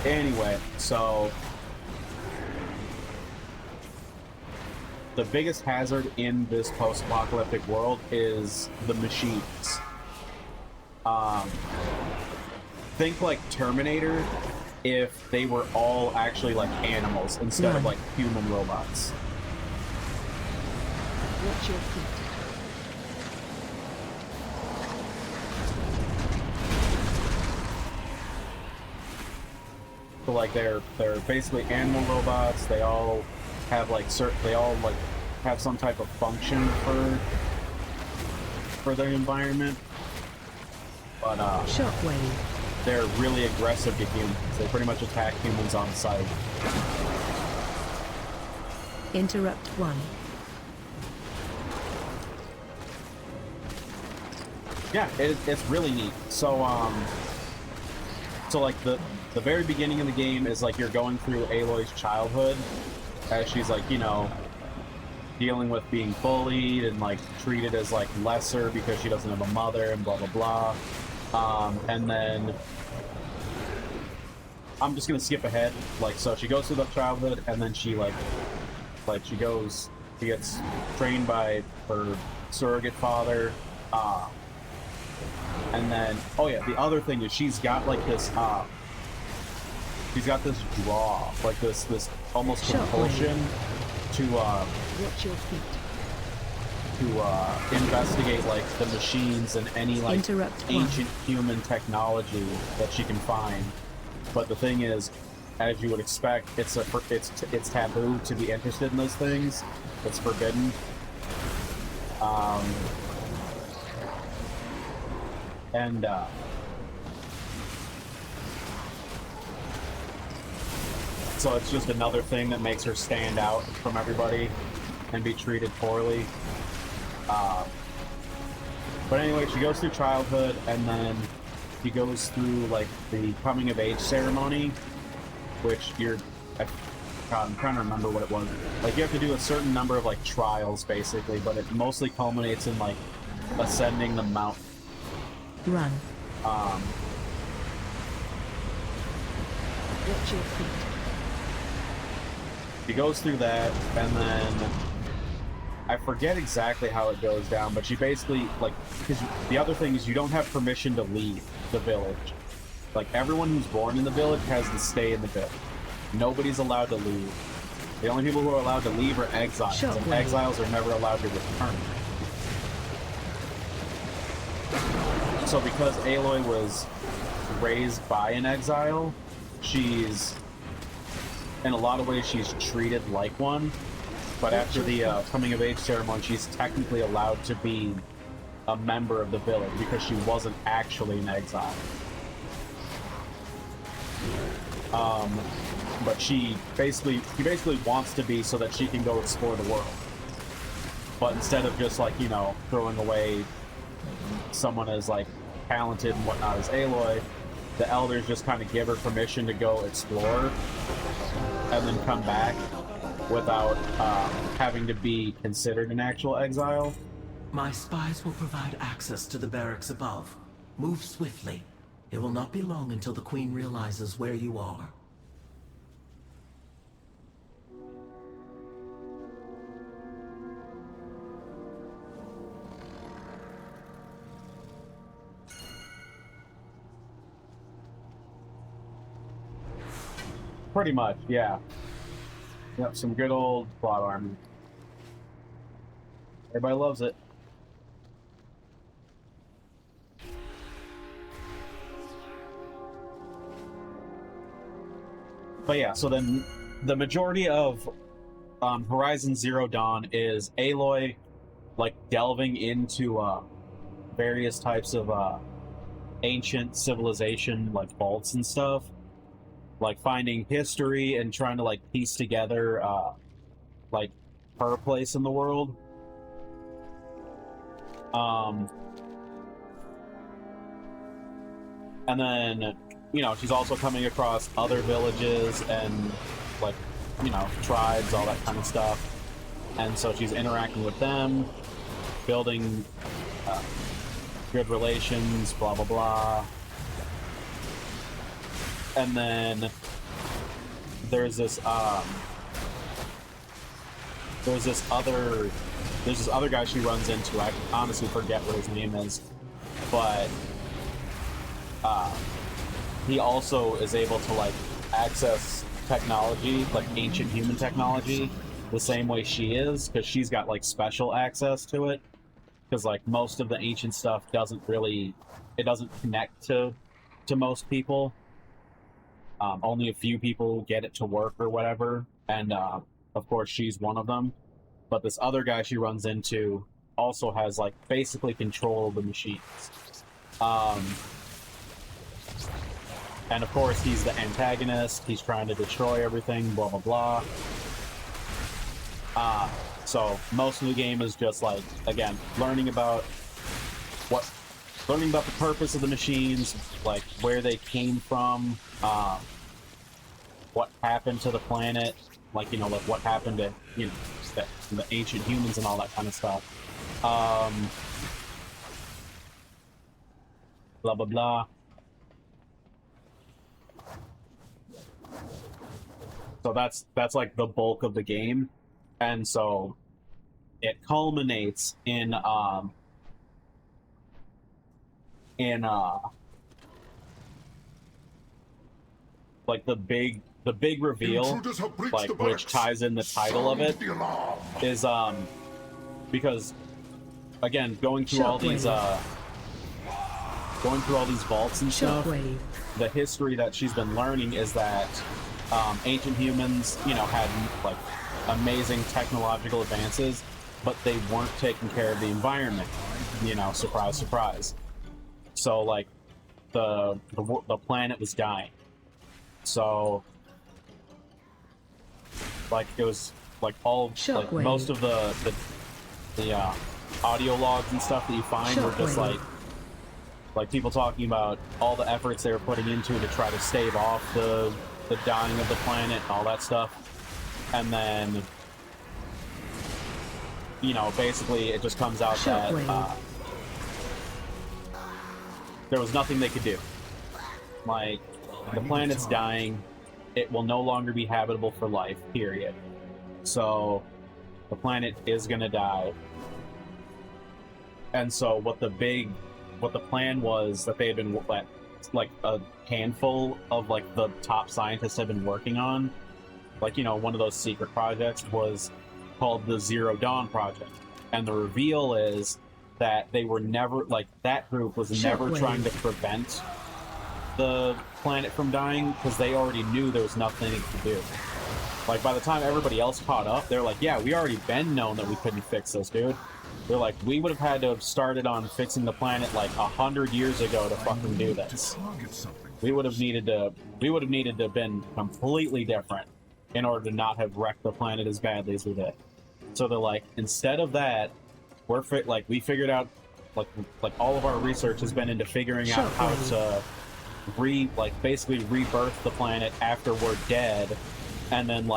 Anyway, so the biggest hazard in this post-apocalyptic world is the machines. Think like Terminator if they were all actually like animals instead of like human robots. Watch your feet. So like they're basically animal robots. They all have like have some type of function for their environment. But Shockwave. they're really aggressive to humans. They pretty much attack humans on sight. Interrupt 1. Yeah, it's really neat. So so like the very beginning of the game is like you're going through Aloy's childhood as she's like, you know, dealing with being bullied and like treated as like lesser because she doesn't have a mother and blah blah blah. And then I'm just gonna skip ahead. Like, so she goes through the childhood and then she she gets trained by her surrogate father. And then, oh yeah, the other thing is she's got like this she's got this draw, like this almost compulsion to Watch your feet. to investigate like the machines and any like ancient human technology that she can find. But the thing is, as you would expect, it's taboo to be interested in those things. It's forbidden. And so it's just another thing that makes her stand out from everybody and be treated poorly. But anyway, she goes through childhood and then she goes through like the coming of age ceremony, which I'm trying to remember what it was. Like you have to do a certain number of like trials basically, but it mostly culminates in like ascending the mountain. Run. Um, Watch your feet. She goes through that, and then I forget exactly how it goes down, but she basically, like, because the other thing is you don't have permission to leave the village. Like, everyone who's born in the village has to stay in the village. Nobody's allowed to leave. The only people who are allowed to leave are exiles, and exiles are never allowed to return. So because Aloy was raised by an exile, she's, in a lot of ways, she's treated like one. But after the coming of age ceremony, she's technically allowed to be a member of the village because she wasn't actually an exile. But she basically wants to be so that she can go explore the world. But instead of just like, you know, throwing away someone as like talented and whatnot as Aloy, the elders just kind of give her permission to go explore and then come back without having to be considered an actual exile. My spies will provide access to the barracks above. Move swiftly. It will not be long until the Queen realizes where you are. Pretty much, yeah. Yep, some good old plot armor. Everybody loves it. But yeah, so then the majority of Horizon Zero Dawn is Aloy, like, delving into various types of ancient civilization, like, vaults and stuff. Like finding history and trying to like piece together like her place in the world. And then, you know, she's also coming across other villages and, like, you know, tribes, all that kind of stuff. And so she's interacting with them, building good relations, blah, blah, blah. And then there's this other guy she runs into. I honestly forget what his name is, but he also is able to like access technology, like ancient human technology, the same way she is, because she's got like special access to it. Because like most of the ancient stuff doesn't connect to most people. Only a few people get it to work or whatever, and of course she's one of them. But this other guy she runs into also has like basically control of the machines. And of course he's the antagonist, he's trying to destroy everything, blah blah blah. So most of the game is just like, again, learning about the purpose of the machines, like where they came from, what happened to the planet, like, you know, like what happened to, you know, the ancient humans and all that kind of stuff. Blah blah blah. So that's like the bulk of the game, and so it culminates in like the big reveal, like which ties in the title of it, is because again going through all these vaults and stuff, the history that she's been learning is that ancient humans, you know, had like amazing technological advances, but they weren't taking care of the environment, you know, surprise surprise. So like the planet was dying, so like it was like all like most of the audio logs and stuff that you find were just like people talking about all the efforts they were putting into to try to stave off the dying of the planet and all that stuff. And then, you know, basically it just comes out that there was nothing they could do. Like, the planet's dying, it will no longer be habitable for life, period. So the planet is gonna die. And so what the plan was that they had been, like a handful of like the top scientists have been working on, like, you know, one of those secret projects was called the Zero Dawn Project. And the reveal is that they were never, like, that group was never trying to prevent the planet from dying, because they already knew there was nothing they could do. Like, by the time everybody else caught up, they're like, yeah, we already been known that we couldn't fix this, dude. They're like, we would have had to have started on fixing the planet like 100 years ago to fucking do this. We would have needed to have been completely different in order to not have wrecked the planet as badly as we did. So they're like, instead of that, we figured out, like all of our research has been into figuring out how to basically rebirth the planet after we're dead, and then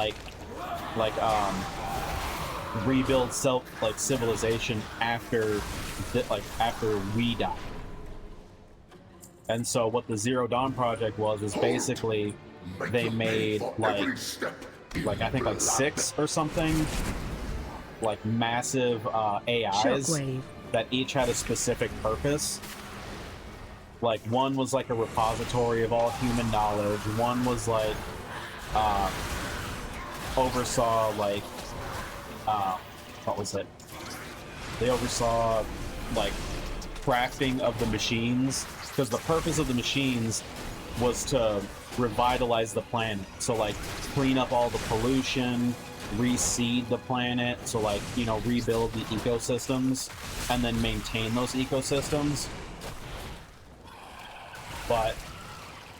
rebuild civilization after we die. And so what the Zero Dawn Project was basically they made like I think like 6 or something, like massive AIs that each had a specific purpose. Like one was like a repository of all human knowledge, one was like oversaw like what was it? They oversaw like crafting of the machines, because the purpose of the machines was to revitalize the planet. So like clean up all the pollution, reseed the planet, so like, you know, rebuild the ecosystems and then maintain those ecosystems. But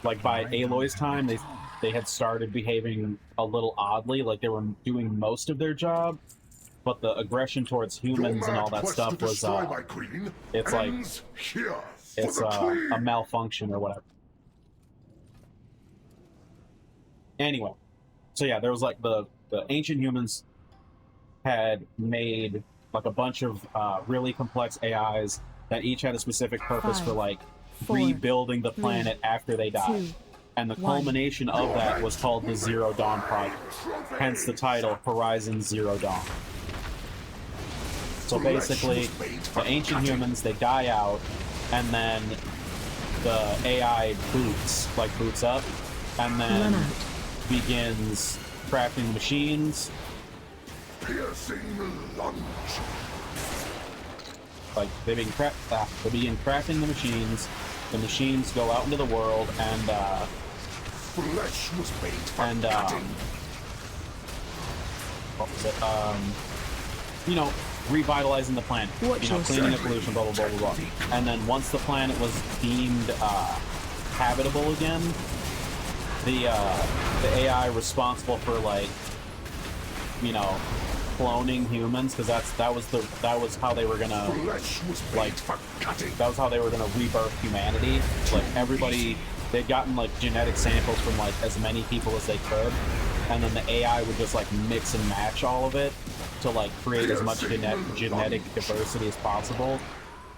like by Aloy's time, they had started behaving a little oddly, like they were doing most of their job, but the aggression towards humans and all that stuff was it's a malfunction or whatever. Anyway, so yeah, there was like the ancient humans had made like a bunch of really complex AIs that each had a specific purpose for 5, like 4, rebuilding the 3, planet after they died. 2, And the 1. culmination of that was called the Zero Dawn Project. Hence the title, Horizon Zero Dawn. So basically, the ancient humans, they die out, and then the AI boots up, and Run then out. begins crafting the machines. Piercing lunge. Like, they begin crafting the machines. The machines go out into the world, and Flesh was made for and cutting. what was it? You know, revitalizing the planet. Watch You know, your cleaning up step. pollution, blah blah blah blah blah. And then once the planet was deemed habitable again, the AI responsible for like, you know, cloning humans, because that was how they were gonna Flesh was made like for cutting. that was how they were gonna rebirth humanity. Like everybody, they'd gotten like genetic samples from like as many people as they could, and then the AI would just like mix and match all of it to like create as much genetic diversity as possible,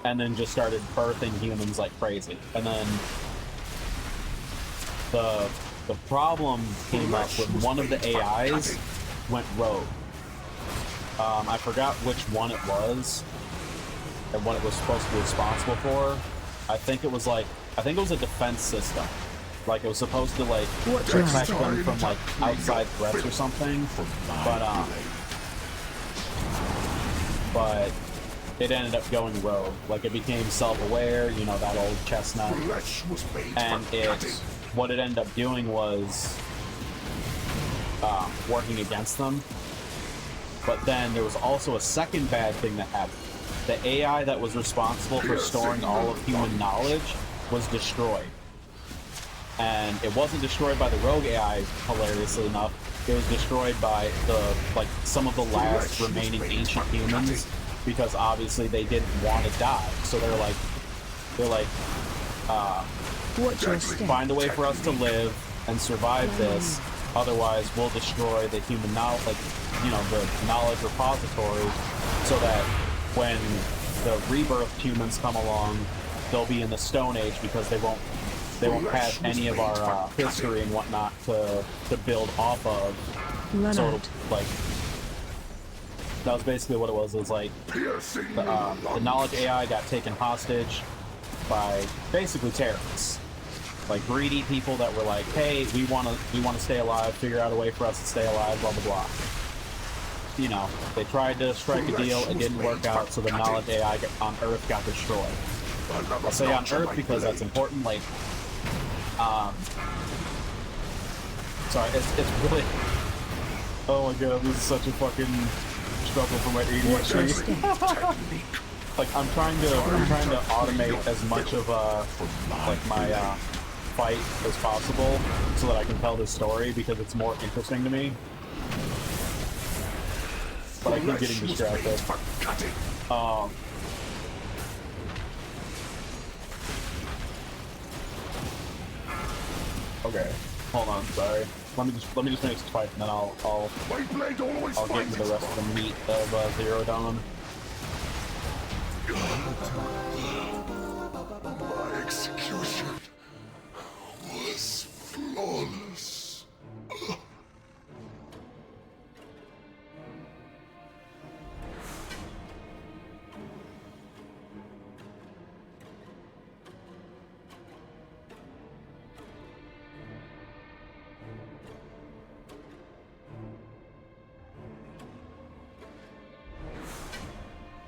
and then just started birthing humans like crazy. And then the problem came up when one of the AIs went rogue. I forgot which one it was and what it was supposed to be responsible for. I think it was a defense system. Like it was supposed to like Watch your protect step. them from like outside threats or something. But it ended up going rogue. Like it became self-aware, you know, that old chestnut. Flesh was made And for it, cutting. what it ended up doing was working against them. But then there was also a second bad thing that happened. The AI that was responsible for storing all of human knowledge was destroyed. And it wasn't destroyed by the rogue AI, hilariously enough. It was destroyed by some of the last remaining ancient humans, because obviously they didn't want to die. So they're like, Watch your step. find a way for us to live and survive this. Otherwise, we'll destroy the human knowledge, the knowledge repository, so that when the rebirthed humans come along, they'll be in the Stone Age because they won't have any of our history and whatnot to build off of. Run So, out. like, that was basically what it was. It was like the knowledge AI got taken hostage by basically terrorists. Like greedy people that were like, hey, we want to stay alive, figure out a way for us to stay alive, blah blah blah. You know, they tried to strike a deal, it didn't work out, so the knowledge AI on Earth got destroyed. I say on Earth because that's important. Like, sorry, it's really. Oh my god, this is such a fucking struggle for my ADHD. Like I'm trying to automate as much of my fight as possible so that I can tell this story because it's more interesting to me. But I keep getting distracted. Okay, hold on. Sorry. Let me just finish this fight, and then I'll get into the rest of the meat of Zero Dawn. My execution was flawless.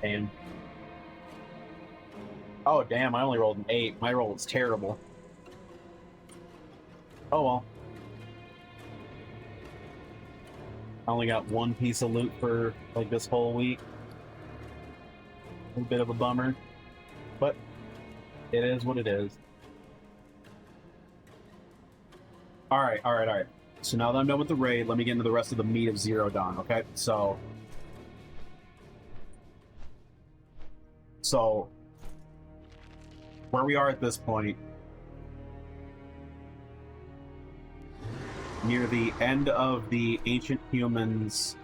Damn. Oh damn! I only rolled an 8. My roll was terrible. Oh well. I only got one piece of loot for like this whole week. A bit of a bummer, but it is what it is. All right. So now that I'm done with the raid, let me get into the rest of the meat of Zero Dawn. Okay, so where we are at this point near the end of the ancient humans,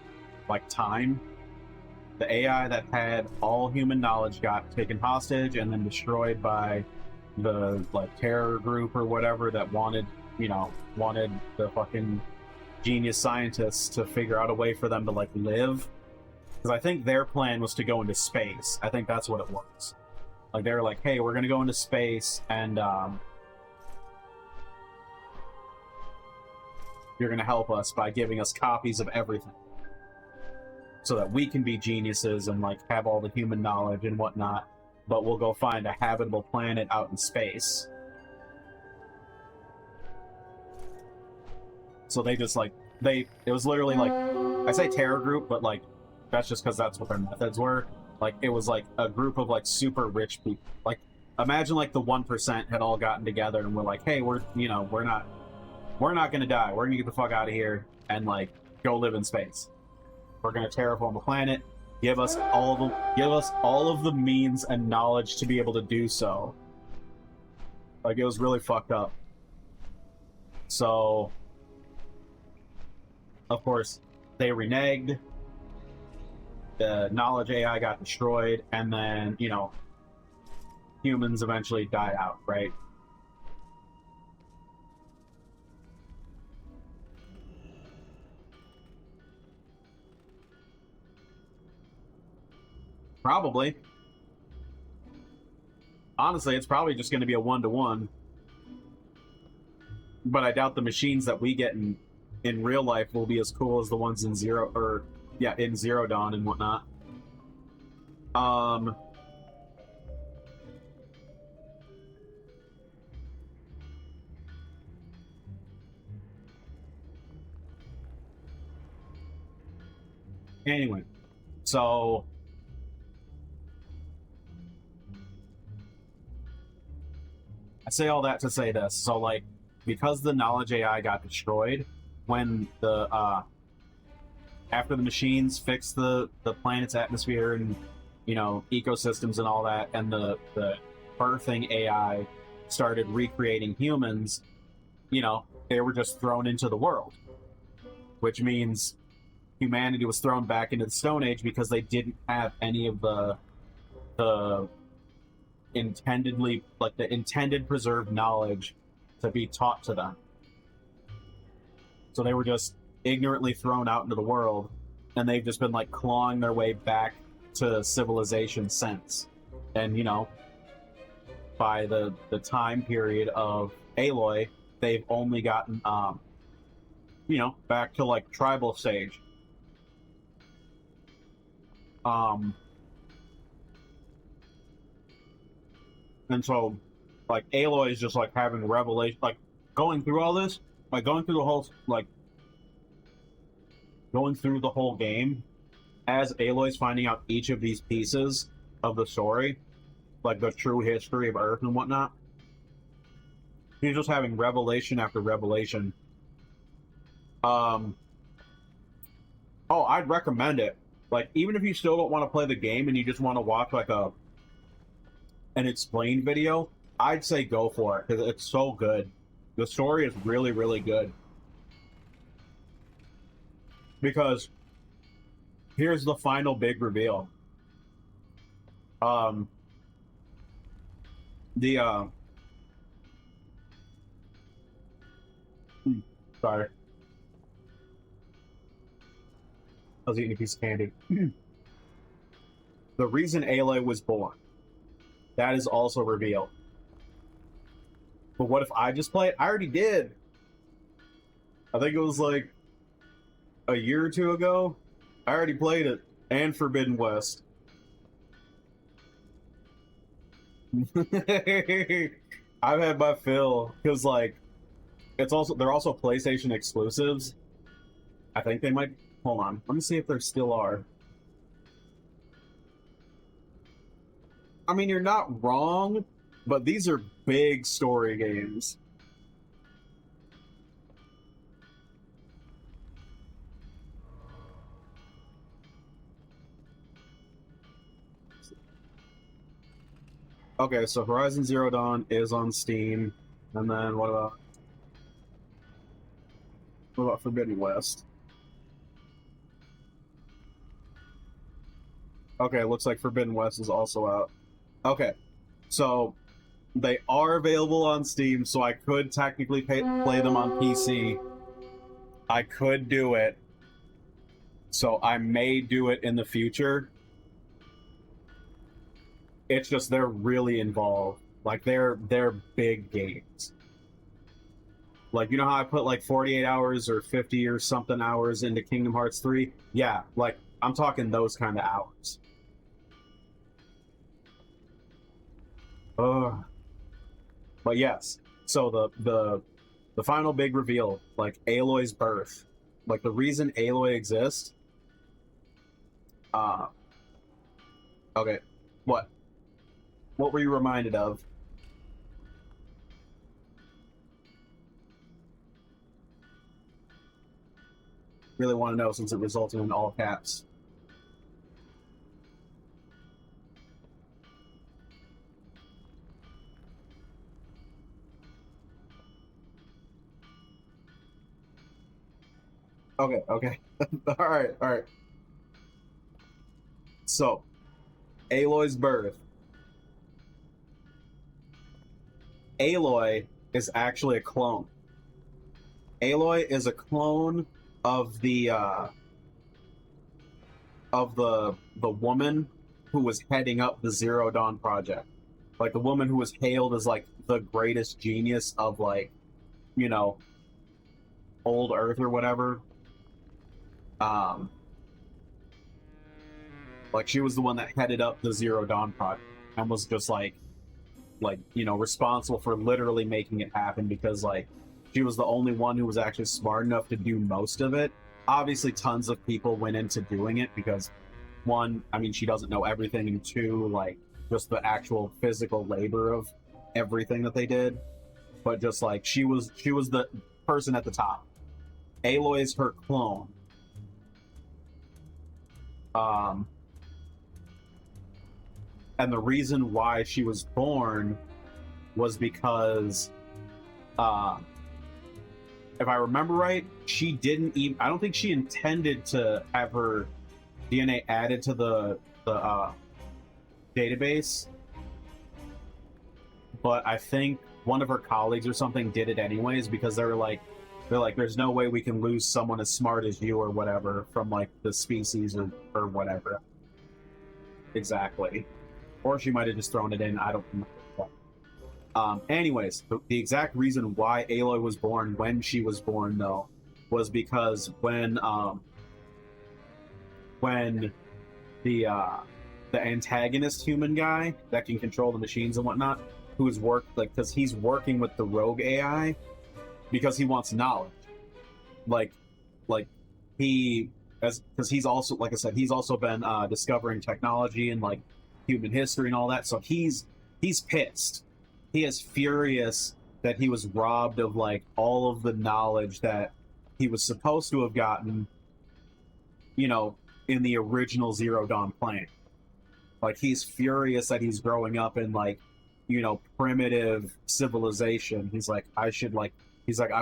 like, time, the AI that had all human knowledge got taken hostage and then destroyed by the, like, terror group or whatever that wanted the fucking genius scientists to figure out a way for them to, like, live. Because I think their plan was to go into space. I think that's what it was. Like, they were like, hey, we're gonna go into space, and, you're gonna help us by giving us copies of everything. So that we can be geniuses and, like, have all the human knowledge and whatnot. But we'll go find a habitable planet out in space. So they just, like, it was literally, like, I say terror group, but, like, that's just because that's what their methods were. Like, it was, like, a group of, like, super rich people. Like, imagine, like, the 1% had all gotten together and were like, hey, we're not gonna die. We're gonna get the fuck out of here and, like, go live in space. We're gonna terraform the planet. Give us all of the means and knowledge to be able to do so. Like, it was really fucked up. So, of course, they reneged. The knowledge AI got destroyed, and then, humans eventually died out, right? Probably. Honestly, it's probably just going to be a 1-to-1. But I doubt the machines that we get in real life will be as cool as the ones in Zero Dawn and whatnot. Anyway, so I say all that to say this. So, like, because the knowledge AI got destroyed, when after the machines fixed the planet's atmosphere and, ecosystems and all that, and the birthing AI started recreating humans, they were just thrown into the world. Which means humanity was thrown back into the Stone Age because they didn't have any of the intended preserved knowledge to be taught to them. So they were just ignorantly thrown out into the world, and they've just been, like, clawing their way back to civilization since. And, by the time period of Aloy, they've only gotten, back to, like, tribal stage. And so, like, Aloy is just, like, having a revelation, like, going through all this, like, going through the whole game, as Aloy's finding out each of these pieces of the story, like the true history of Earth and whatnot, he's just having revelation after revelation. Oh, I'd recommend it. Like, even if you still don't want to play the game and you just want to watch, like, an explained video, I'd say go for it, because it's so good. The story is really, really good. Because here's the final big reveal. Sorry. I was eating a piece of candy. The reason Aloy was born, that is also revealed. But what if I just play it? I already did. I think it was like a year or two ago. I already played it, and Forbidden West. I've had my fill, because, like, they're also PlayStation exclusives. I think they might. Hold on, let me see if there still are. I mean, you're not wrong, but these are big story games. Okay, so Horizon Zero Dawn is on Steam, and then what about... What about Forbidden West? Okay, looks like Forbidden West is also out. Okay, so they are available on Steam, so I could technically play them on PC. I could do it. So I may do it in the future. It's just they're really involved. Like they're big games. Like, you know how I put like 48 hours or 50 or something hours into Kingdom Hearts 3? Yeah, like I'm talking those kind of hours. But yes, so the final big reveal, like Aloy's birth, like the reason Aloy exists. Okay, what were you reminded of? Really want to know since it resulted in all caps. Okay, okay. All right. So, Aloy's birth. Aloy is actually a clone. Aloy is a clone of the woman who was heading up the Zero Dawn project. Like the woman who was hailed as like the greatest genius of like, you know, old Earth or whatever. Like she was the one that headed up the Zero Dawn project and was just like, you know, responsible for literally making it happen because like she was the only one who was actually smart enough to do most of it. Obviously, tons of people went into doing it because one, I mean, she doesn't know everything, and two, like just the actual physical labor of everything that they did. But just like she was the person at the top. Aloy is her clone. And the reason why she was born was because, if I remember right, she didn't even, I don't think she intended to have her DNA added to the database, but I think one of her colleagues or something did it anyways because they're like, there's no way we can lose someone as smart as you or whatever from like the species or whatever. Exactly. Or she might have just thrown it in. I don't know. Anyways, the exact reason why Aloy was born when she was born, though, was because when the antagonist human guy that can control the machines and whatnot, who's because he's working with the rogue AI because he wants knowledge, because he's also, like I said, he's also been discovering technology and like human history and all that, so he's pissed. He is furious that he was robbed of like all of the knowledge that he was supposed to have gotten, you know, in the original Zero Dawn plan. Like he's furious that he's growing up in like, you know, primitive civilization. He's like, I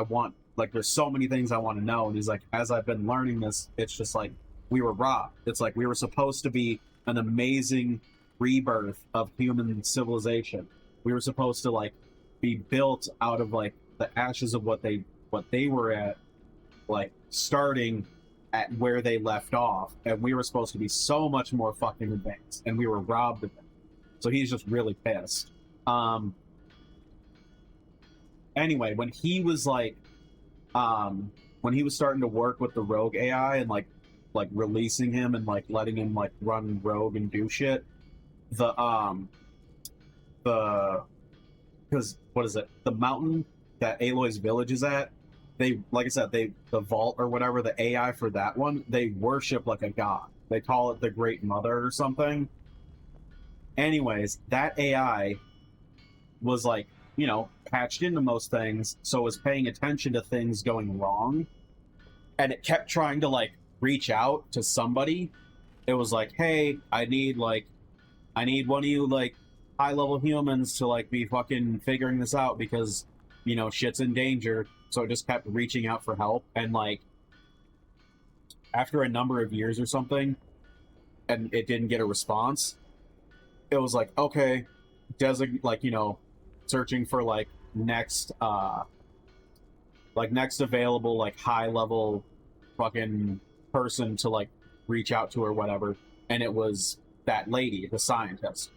want, like, there's so many things I want to know. And he's like, as I've been learning this, it's just like we were robbed. It's like we were supposed to be an amazing rebirth of human civilization. We were supposed to like be built out of like the ashes of what they were at, like starting at where they left off, and we were supposed to be so much more fucking advanced, and we were robbed of it. So he's just really pissed. Anyway, when he was like, when he was starting to work with the rogue AI and like releasing him and like letting him like run rogue and do shit, because what is it? The mountain that Aloy's village is at, they, like I said, the vault or whatever, the AI for that one, they worship like a god. They call it the Great Mother or something. Anyways, that AI was like, you know, patched into most things, so it was paying attention to things going wrong, and it kept trying to like reach out to somebody. It was like, hey, I need one of you like high level humans to like be fucking figuring this out because, you know, shit's in danger. so it just kept reaching out for help, and like after a number of years or something, and it didn't get a response, it was like, okay, like, you know, searching for like next available like high level fucking person to like reach out to or whatever, and it was that lady, the scientist.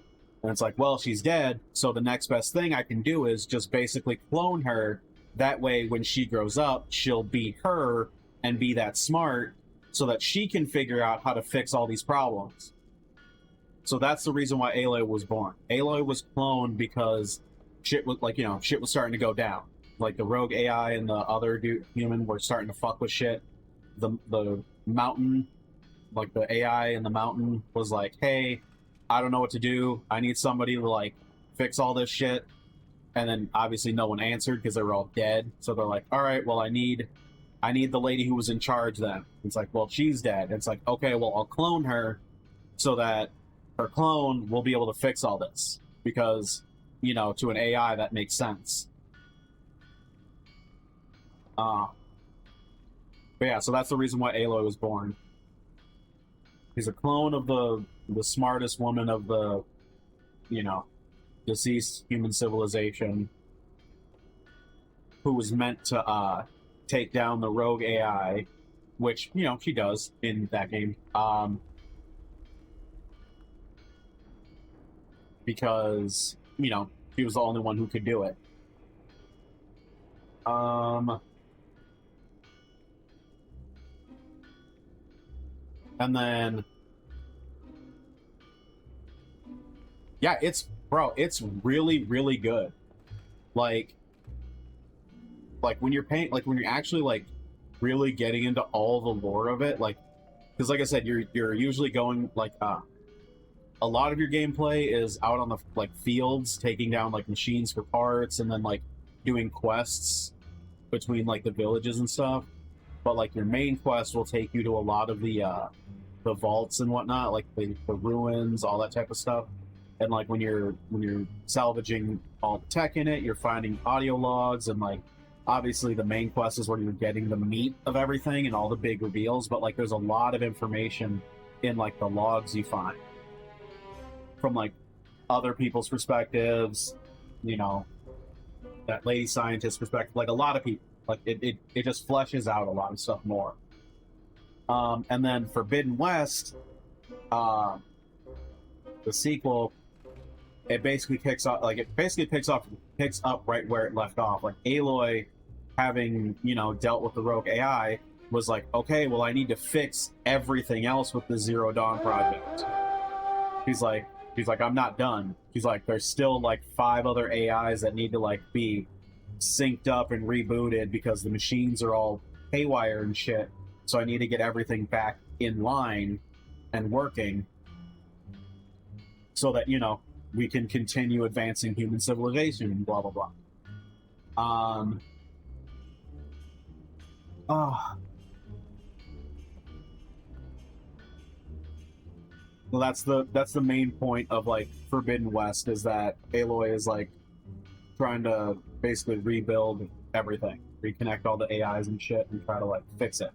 And it's like, well, she's dead, so the next best thing I can do is just basically clone her. That way, when she grows up, she'll be her and be that smart so that she can figure out how to fix all these problems. So that's the reason why Aloy was born. Aloy was cloned because shit was, like, you know, shit was starting to go down. Like, the rogue AI and the other human were starting to fuck with shit. The mountain, like, the AI in the mountain was like, hey, I don't know what to do. I need somebody to, like, fix all this shit. And then, obviously, no one answered because they were all dead. So they're like, all right, well, I need the lady who was in charge then. It's like, well, she's dead. It's like, okay, well, I'll clone her so that her clone will be able to fix all this. Because, you know, to an AI, that makes sense. But yeah, so that's the reason why Aloy was born. He's a clone of the smartest woman of the, you know, deceased human civilization, who was meant to take down the rogue AI, which, you know, she does in that game. Because, you know, she was the only one who could do it. And then, yeah, it's really, really good. Like when you're when you're actually like really getting into all the lore of it, like, because like I said, you're usually going like a lot of your gameplay is out on the like fields, taking down like machines for parts, and then like doing quests between like the villages and stuff. But like your main quest will take you to a lot of the vaults and whatnot, like the ruins, all that type of stuff. And like when you're salvaging all the tech in it, you're finding audio logs, and like obviously the main quest is where you're getting the meat of everything and all the big reveals. But like there's a lot of information in like the logs you find from like other people's perspectives, you know, that lady scientist perspective, like a lot of people. Like it just fleshes out a lot of stuff more. And then Forbidden West, the sequel, it basically picks up right where it left off. Like Aloy, having, you know, dealt with the rogue AI, was like, okay, well, I need to fix everything else with the Zero Dawn project. He's like, I'm not done. He's like, there's still like 5 other AIs that need to like be synced up and rebooted because the machines are all haywire and shit. So I need to get everything back in line and working so that, you know, we can continue advancing human civilization and blah, blah, blah. Well, that's the main point of like Forbidden West, is that Aloy is like trying to basically rebuild everything, reconnect all the AIs and shit, and try to like fix it,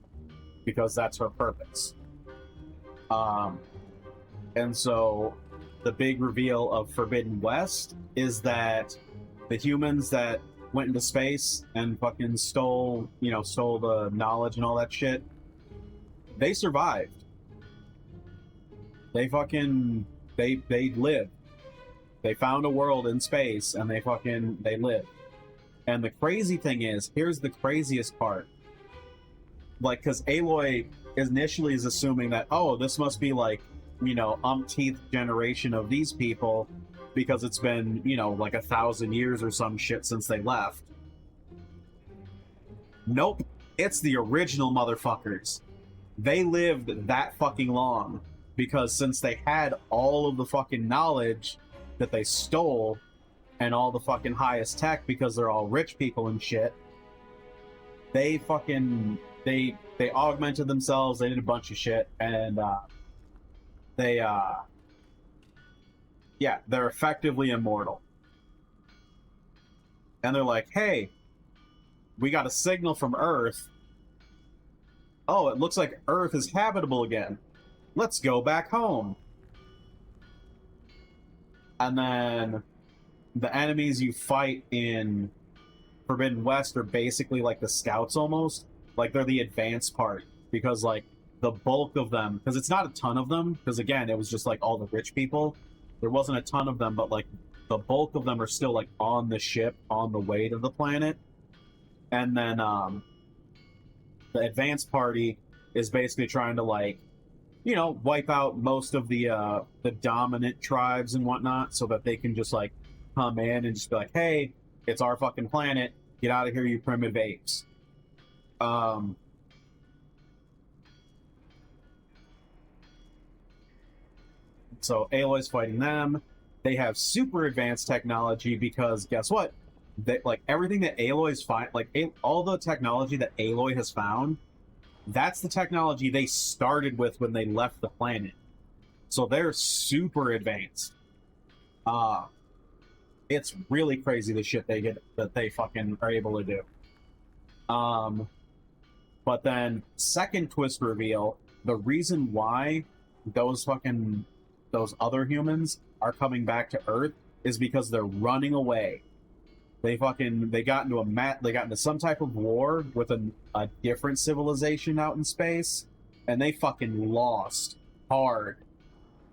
because that's her purpose. And so the big reveal of Forbidden West is that the humans that went into space and fucking stole the knowledge and all that shit, they survived. They lived. They found a world in space and they lived. And the crazy thing is, here's the craziest part. Like, because Aloy initially is assuming that, oh, this must be like, you know, umpteenth generation of these people, because it's been, you know, like 1,000 years or some shit since they left. Nope. It's the original motherfuckers. They lived that fucking long, because since they had all of the fucking knowledge that they stole and all the fucking highest tech, because they're all rich people and shit, they augmented themselves, they did a bunch of shit, and they're effectively immortal. And they're like, hey, we got a signal from Earth. Oh, it looks like Earth is habitable again. Let's go back home. And then the enemies you fight in Forbidden West are basically like the scouts almost. Like they're the advanced part. Because like the bulk of them, because it's not a ton of them, because again, it was just like all the rich people. There wasn't a ton of them, but like the bulk of them are still like on the ship on the way to the planet. And then the advanced party is basically trying to like, you know, wipe out most of the dominant tribes and whatnot, so that they can just like come in and just be like, hey, it's our fucking planet, get out of here, you primitive apes. So Aloy's fighting them. They have super advanced technology because guess what? They, like everything that Aloy's all the technology that Aloy has found, that's the technology they started with when they left the planet. So they're super advanced. It's really crazy the shit they get that they fucking are able to do. But then second twist reveal, the reason why those other humans are coming back to Earth is because they're running away. They got into some type of war with a different civilization out in space, and they fucking lost hard.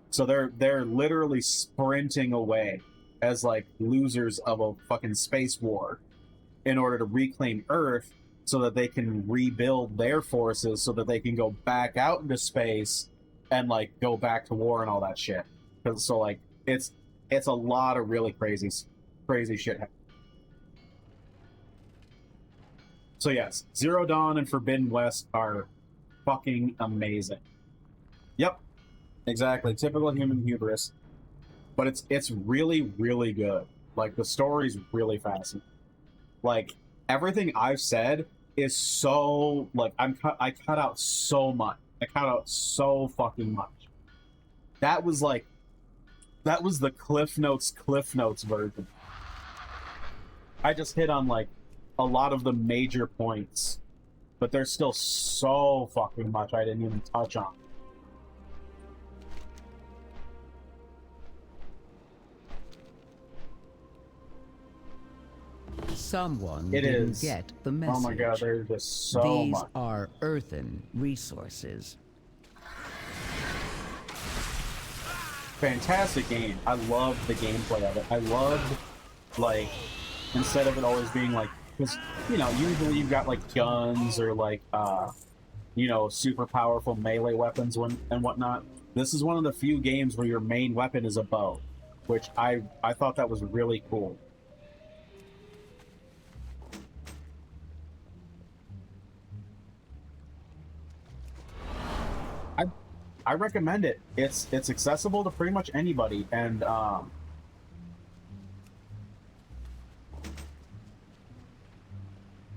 So they're literally sprinting away as like losers of a fucking space war in order to reclaim Earth so that they can rebuild their forces so that they can go back out into space and like go back to war and all that shit. So like it's a lot of really crazy shit. So yes, Zero Dawn and Forbidden West are fucking amazing. Yep, exactly. Typical human hubris, but it's really, really good. Like the story's really fascinating. Like everything I've said is so like I cut out so much. I cut out so fucking much. That was the Cliff Notes version. I just hit on like a lot of the major points, but there's still so fucking much I didn't even touch on. Someone It didn't is. get the message. Oh my god, there's just so These much. are earthen resources. Fantastic game. I love the gameplay of it. I loved, like, instead of it always being like, because, you know, usually you've got like guns or like, you know, super powerful melee weapons and whatnot. This is one of the few games where your main weapon is a bow, which I thought that was really cool. I recommend it. It's accessible to pretty much anybody, and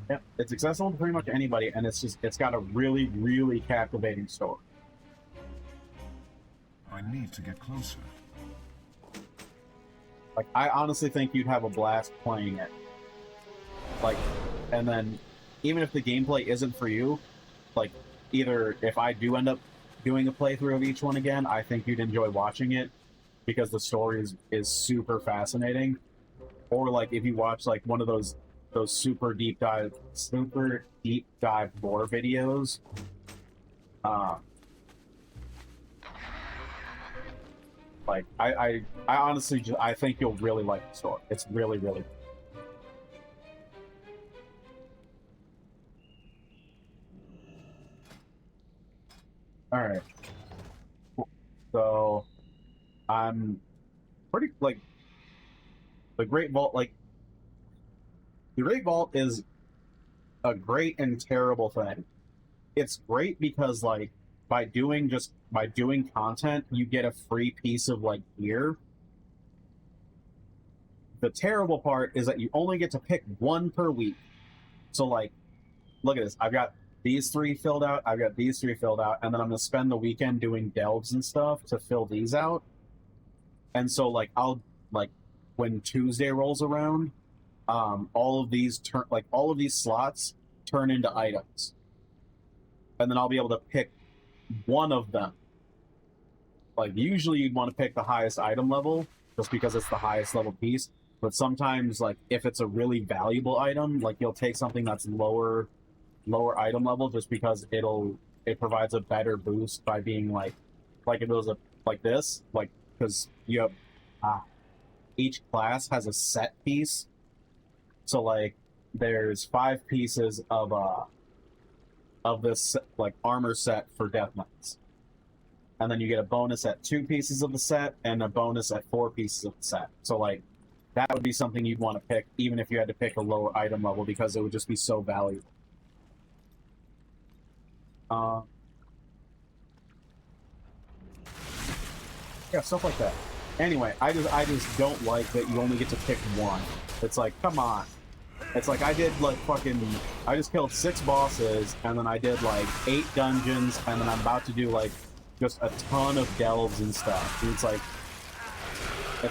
yeah, it's accessible to pretty much anybody, and it's got a really, really captivating story. I need to get closer. Like, I honestly think you'd have a blast playing it. Like, and then even if the gameplay isn't for you, like, either if I do end up doing a playthrough of each one again, I think you'd enjoy watching it because the story is super fascinating. Or like if you watch like one of those super deep dive lore videos, like I honestly I think you'll really like the story. It's really, really good. All right. So I'm pretty like the Great Vault. Like the Great Vault is a great and terrible thing. It's great because like by doing content, you get a free piece of like gear. The terrible part is that you only get to pick one per week. So like, look at this. I've got these 3 filled out, I've got these 3 filled out, and then I'm going to spend the weekend doing delves and stuff to fill these out. And so, like, I'll, like, when Tuesday rolls around, all of these slots turn into items, and then I'll be able to pick one of them. Like usually you'd want to pick the highest item level just because it's the highest level piece, but sometimes like if it's a really valuable item, like you'll take something that's lower item level just because it provides a better boost by being like if it was like this, like because you have each class has a set piece. So like there's 5 pieces of this like armor set for Death Knights. And then you get a bonus at 2 pieces of the set and a bonus at 4 pieces of the set. So like that would be something you'd want to pick even if you had to pick a lower item level because it would just be so valuable. Yeah, stuff like that. Anyway, I just don't like that you only get to pick one. It's like, come on. It's like I did like I just killed 6 bosses and then I did like 8 dungeons and then I'm about to do like just a ton of delves and stuff. And it's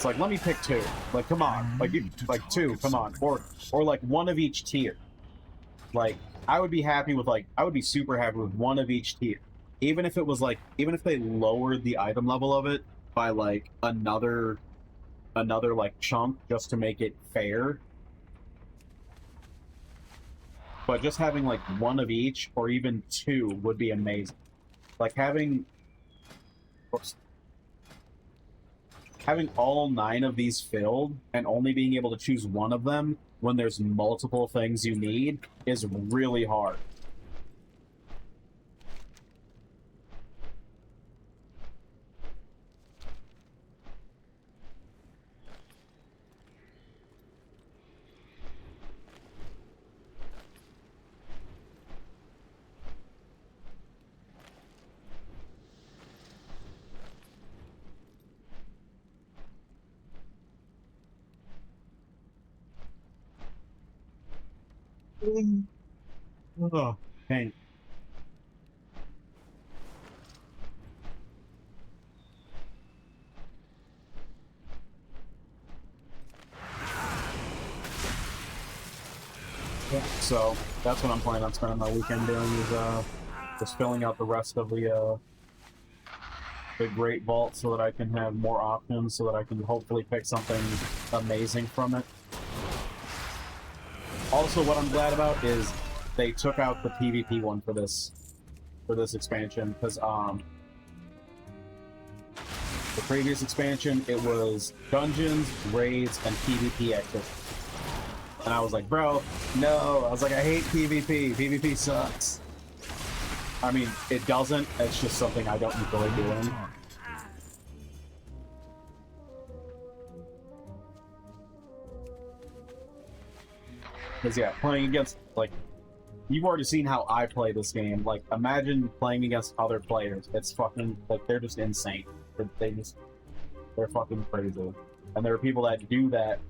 like let me pick 2. Like come on, like 2, come on, or like one of each tier. Like I would be super happy with one of each tier, even if they lowered the item level of it by like another like chunk just to make it fair. But just having like one of each or even 2 would be amazing. Like having all 9 of these filled and only being able to choose one of them when there's multiple things you need is really hard. Oh, pain. Yeah, so that's what I'm planning on spending my weekend doing is just filling out the rest of the Great Vault so that I can have more options, so that I can hopefully pick something amazing from it. Also, what I'm glad about is they took out the PvP one for this expansion, because the previous expansion it was dungeons, raids, and PvP activities. And I was like, bro, no. I was like, I hate PvP. PvP sucks. I mean, it doesn't. It's just something I don't enjoy doing. Because, yeah, playing against, like, you've already seen how I play this game. Like, imagine playing against other players. It's fucking, like, they're just insane. They're fucking crazy. And there are people that do that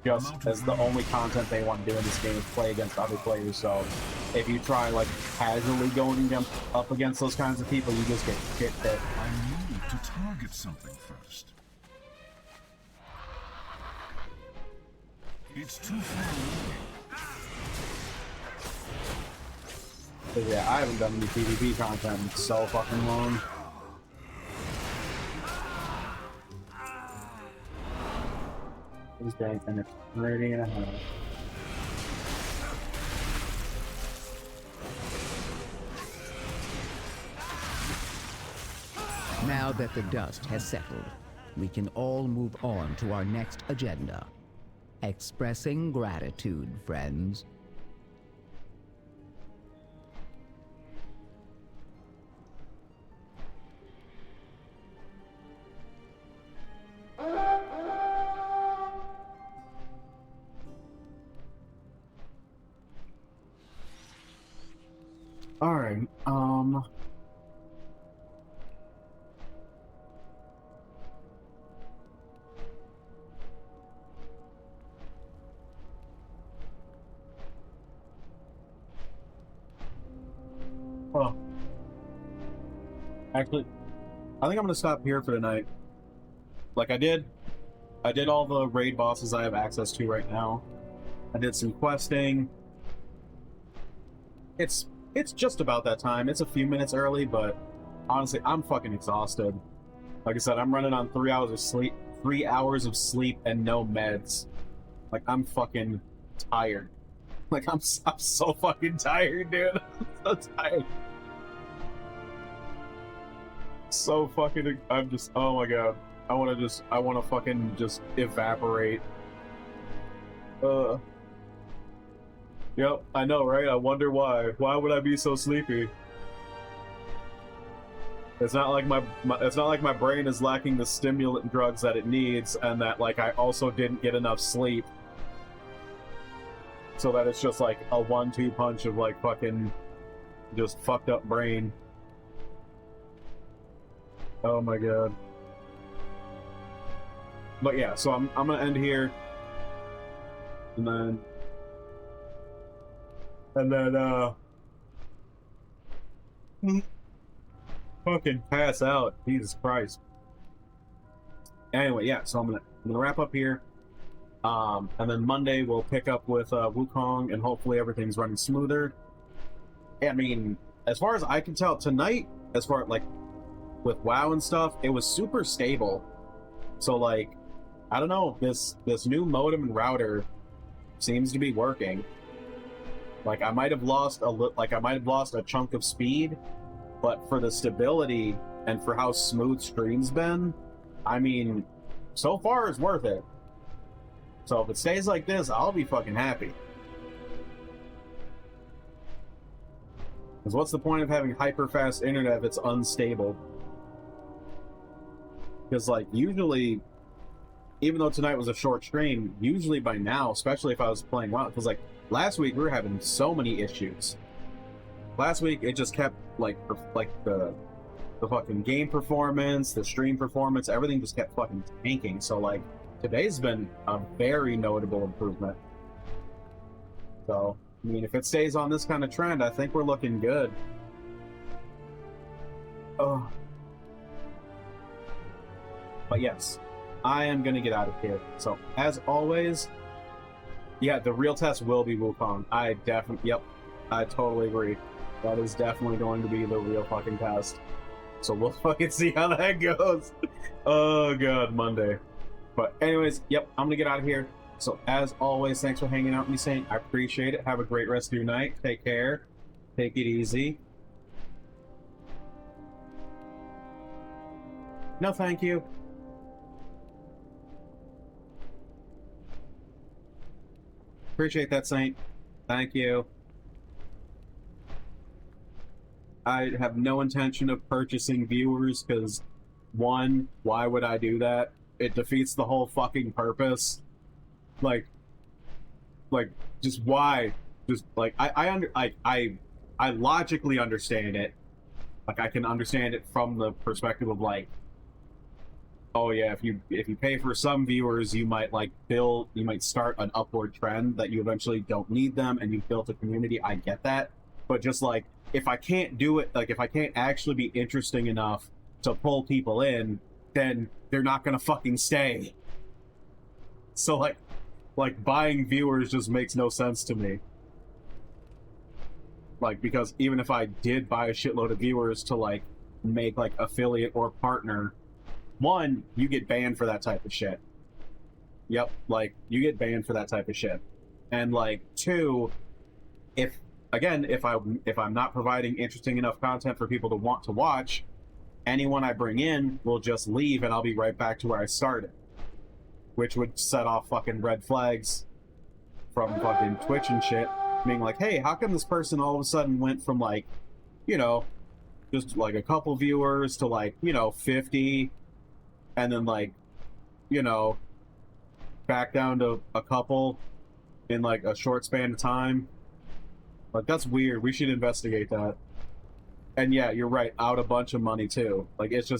just as the only content they want to do in this game is play against other players. So if you try, like, casually going up against those kinds of people, you just get shit hit. I need to target something first. It's too far away. So yeah, I haven't done any PvP content in so fucking long. He's getting finished. 30 and a half. Now that the dust has settled, we can all move on to our next agenda. Expressing gratitude, friends. Alright, well, actually, I think I'm gonna stop here for tonight. Like I did all the raid bosses I have access to right now. I did some questing. It's just about that time. It's a few minutes early, but honestly, I'm fucking exhausted. Like I said, I'm running on 3 hours of sleep, 3 hours of sleep and no meds. Like, I'm fucking tired. Like, I'm so fucking tired, dude. I'm so tired. So fucking, I'm just, oh my god. I want to fucking just evaporate. Yep, I know, right? I wonder why. Why would I be so sleepy? It's not like it's not like my brain is lacking the stimulant drugs that it needs, and that like I also didn't get enough sleep. So that it's just like a 1-2 punch of like fucking just fucked up brain. Oh my god. But yeah, so I'm gonna end here. And then fucking pass out. Jesus Christ. Anyway, yeah, so I'm gonna wrap up here. And then Monday we'll pick up with Wukong, and hopefully everything's running smoother. I mean, as far as I can tell, tonight, as far like with WoW and stuff, it was super stable. So like, I don't know, this new modem and router seems to be working. Like I might have lost a chunk of speed, but for the stability and for how smooth stream's been, I mean, so far it's worth it. So if it stays like this, I'll be fucking happy. Because what's the point of having hyper fast internet if it's unstable? Because like usually, even though tonight was a short stream, usually by now, especially if I was playing WoW, because like last week we were having so many issues. Last week it just kept like the fucking game performance, the stream performance, everything just kept fucking tanking. So like today's been a very notable improvement. So I mean, if it stays on this kind of trend, I think we're looking good. Oh. But yes, I am gonna get out of here. So as always, yeah, the real test will be Wukong. Yep, I totally agree. That is definitely going to be the real fucking test. So we'll fucking see how that goes. Oh god, Monday. But anyways, yep, I'm gonna get out of here. So as always, thanks for hanging out with me, Saint. I appreciate it. Have a great rest of your night. Take care. Take it easy. No, thank you. Appreciate that, Saint. Thank you. I have no intention of purchasing viewers because, one, why would I do that? It defeats the whole fucking purpose. Like, just why? Just like I logically understand it. Like I can understand it from the perspective of like, oh yeah, if you pay for some viewers, you might start an upward trend that you eventually don't need them, and you've built a community. I get that, but just like if I can't do it, like if I can't actually be interesting enough to pull people in, then they're not gonna fucking stay. So like buying viewers just makes no sense to me. Like, because even if I did buy a shitload of viewers to like make like affiliate or partner, one, you get banned for that type of shit. Yep, like you get banned for that type of shit. And like two, if I'm not providing interesting enough content for people to want to watch, anyone I bring in will just leave and I'll be right back to where I started. Which would set off fucking red flags from fucking Twitch and shit, being like, hey, how come this person all of a sudden went from like, you know, just like a couple viewers to like, you know, 50, and then like, you know, back down to a couple in like a short span of time. Like, that's weird. We should investigate that. And yeah, you're right, out a bunch of money too. Like, it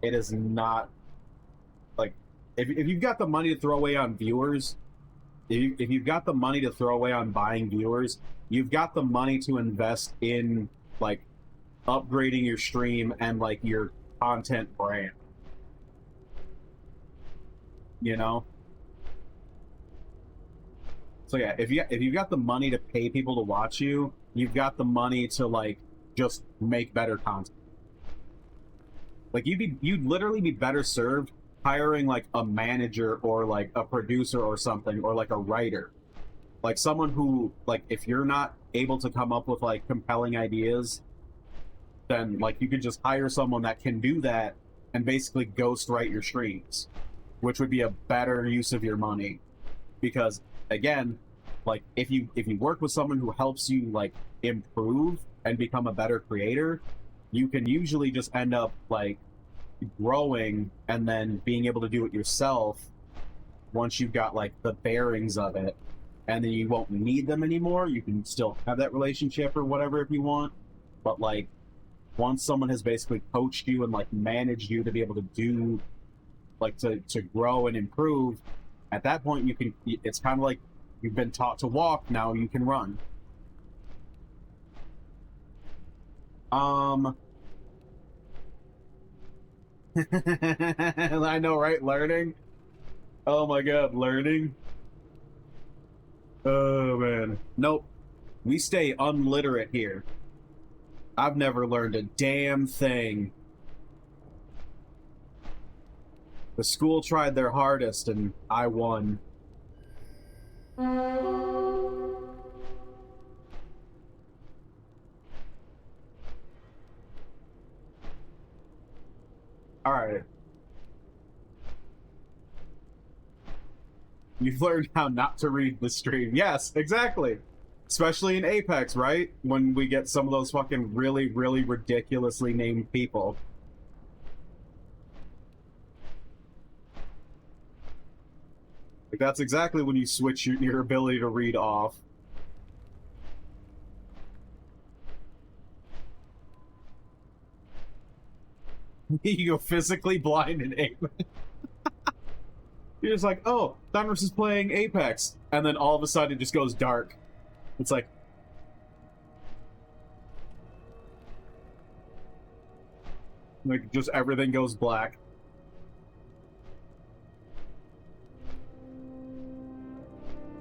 is not, like, if you've got the money to throw away on viewers, if you've got the money to throw away on buying viewers, you've got the money to invest in, like, upgrading your stream and, like, your content brand. You know? So yeah, if you've got the money to pay people to watch you, you've got the money to like just make better content. Like you'd literally be better served hiring like a manager or like a producer or something, or like a writer. Like someone who, like, if you're not able to come up with like compelling ideas, then like you could just hire someone that can do that and basically ghost write your streams, which would be a better use of your money. Because again, like if you work with someone who helps you like improve and become a better creator, you can usually just end up like growing and then being able to do it yourself once you've got like the bearings of it, and then you won't need them anymore. You can still have that relationship or whatever if you want, but like once someone has basically coached you and like managed you to be able to do like to grow and improve, at that point you can, it's kind of like you've been taught to walk, now you can run. I know, right? Learning. Oh my god, learning. Oh man. Nope. We stay unliterate here. I've never learned a damn thing. The school tried their hardest and I won. Alright. You've learned how not to read the stream. Yes, exactly. Especially in Apex, right? When we get some of those fucking really, really ridiculously named people. Like, that's exactly when you switch your ability to read off. You go physically blind in Apex. You're just like, oh, Thanos is playing Apex. And then all of a sudden it just goes dark. It's like... like, just everything goes black.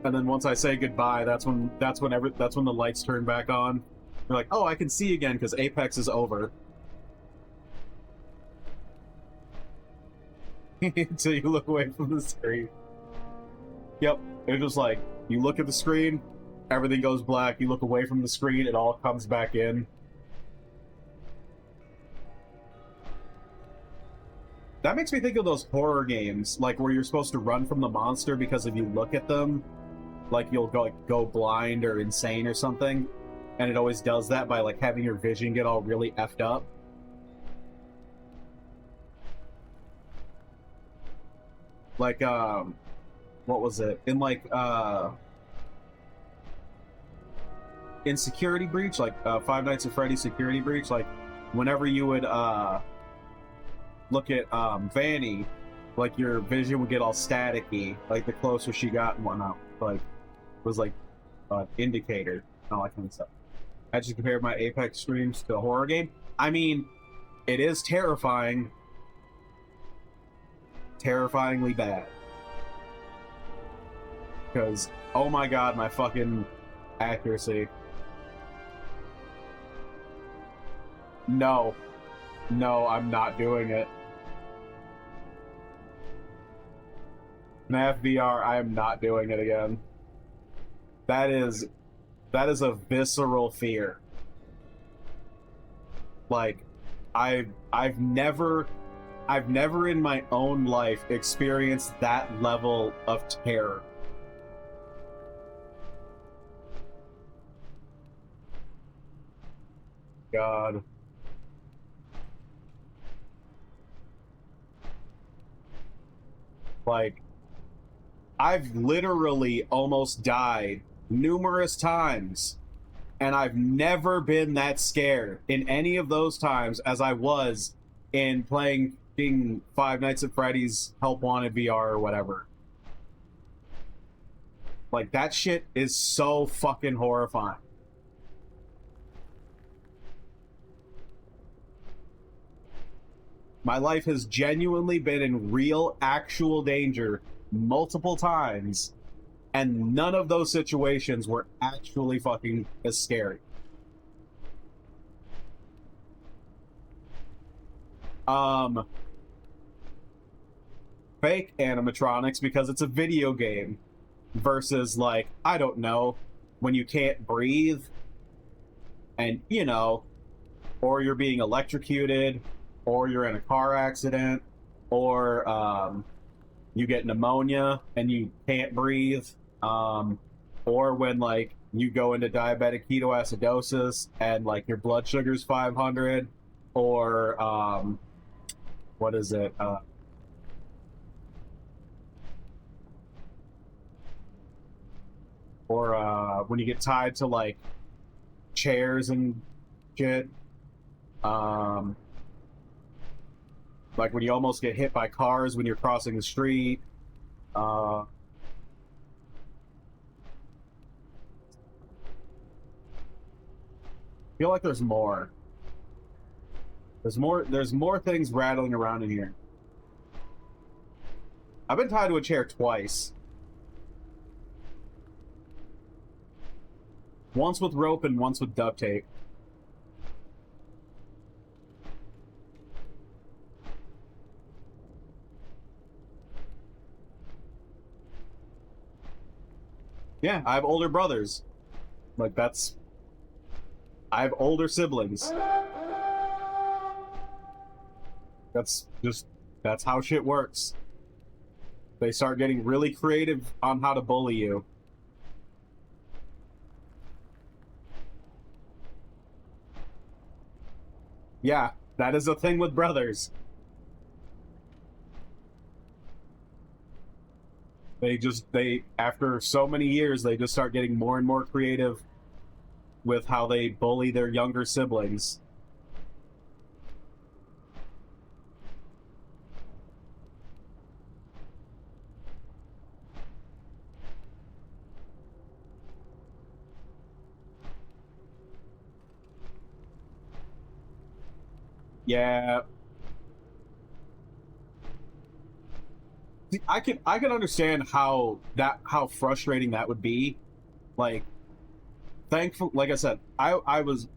And then once I say goodbye, that's when the lights turn back on. You're like, oh, I can see again because Apex is over. Until you look away from the screen. Yep, it's just like, you look at the screen, everything goes black, you look away from the screen, it all comes back in. That makes me think of those horror games, like where you're supposed to run from the monster because if you look at them, like you'll go blind or insane or something, and it always does that by like having your vision get all really effed up. Like, what was it? In like, in Security Breach, like, Five Nights at Freddy's Security Breach, like, whenever you would, look at, Vanny, like, your vision would get all staticky, like, the closer she got and whatnot. Like, it was like, indicator, and all that kind of stuff. I just compared my Apex streams to a horror game. I mean, it is terrifying. Terrifyingly bad. Because, oh my god, my fucking accuracy. No. No, I'm not doing it. NAV VR, I am not doing it again. That is a visceral fear. Like, I've never in my own life experienced that level of terror. God. Like, I've literally almost died numerous times, and I've never been that scared in any of those times as I was in playing Five Nights at Freddy's Help Wanted VR or whatever. Like, that shit is so fucking horrifying. My life has genuinely been in real, actual danger multiple times, And none of those situations were actually fucking as scary. Fake animatronics because it's a video game versus, like, I don't know, when you can't breathe and, you know, or you're being electrocuted, or you're in a car accident, or you get pneumonia and you can't breathe, or when, like, you go into diabetic ketoacidosis and, like, your blood sugar's 500, or what is it, or when you get tied to, like, chairs and shit, like when you almost get hit by cars when you're crossing the street, I feel like there's more. There's more things rattling around in here. I've been tied to a chair twice. Once with rope and once with duct tape. Yeah, I have older brothers. Like, that's... I have older siblings. That's just... That's how shit works. They start getting really creative on how to bully you. Yeah, that is a thing with brothers. After so many years, they just start getting more and more creative with how they bully their younger siblings. Yeah. See, I can understand how frustrating that would be. Like, thankful, like I said, I was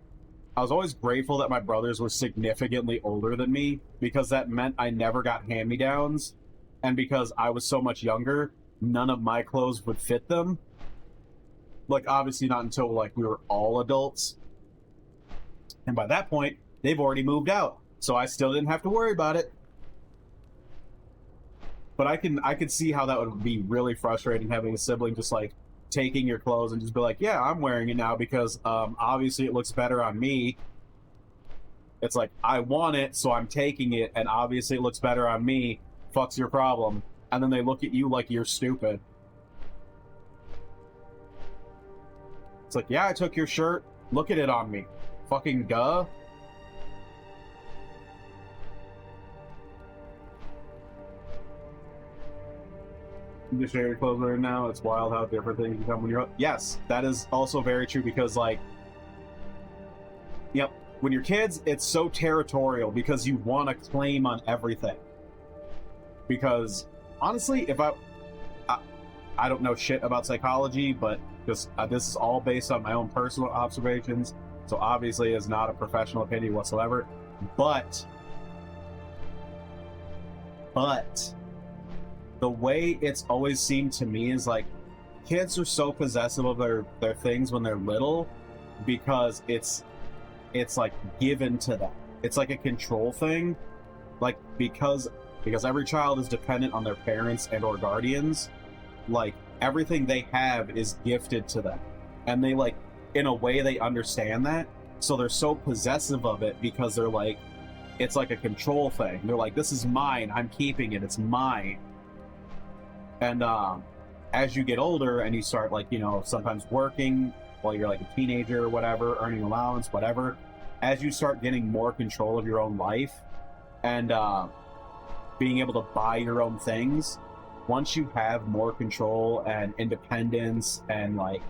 always grateful that my brothers were significantly older than me, because that meant I never got hand-me-downs, and because I was so much younger, none of my clothes would fit them. Like, obviously not until, like, we were all adults. And by that point, they've already moved out, so I still didn't have to worry about it. But I could see how that would be really frustrating, having a sibling just, like, taking your clothes and just be like, yeah, I'm wearing it now because obviously it looks better on me. It's like, I want it, so I'm taking it, and obviously it looks better on me. Fuck's your problem. And then they look at you like you're stupid. It's like, yeah, I took your shirt. Look at it on me. Fucking duh. You just share your clothes right now. It's wild how different things become when you're up. Yes, that is also very true, because, like, yep, when you're kids, it's so territorial because you want to claim on everything. Because honestly, if I don't know shit about psychology, but just this is all based on my own personal observations, so obviously it's not a professional opinion whatsoever. But the way it's always seemed to me is, like, kids are so possessive of their things when they're little because it's like given to them. It's like a control thing, like, because every child is dependent on their parents and or guardians. Like, everything they have is gifted to them, and they, like, in a way they understand that, so they're so possessive of it because they're like, it's like a control thing. They're like, this is mine, I'm keeping it, it's mine. And as you get older and you start, like, you know, sometimes working while you're like a teenager or whatever, earning allowance, whatever, as you start getting more control of your own life and being able to buy your own things, once you have more control and independence and, like,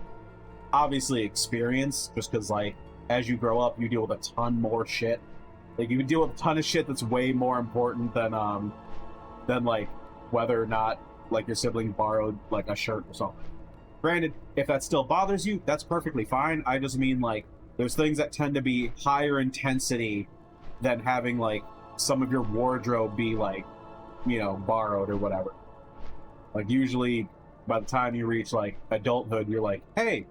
obviously experience, just because, like, as you grow up, you deal with a ton more shit. Like, you deal with a ton of shit that's way more important than like, whether or not, like, your sibling borrowed, like, a shirt or something. Granted, if that still bothers you, that's perfectly fine. I just mean, like, there's things that tend to be higher intensity than having, like, some of your wardrobe be, like, you know, borrowed or whatever. Like, usually, by the time you reach, like, adulthood, you're like, hey,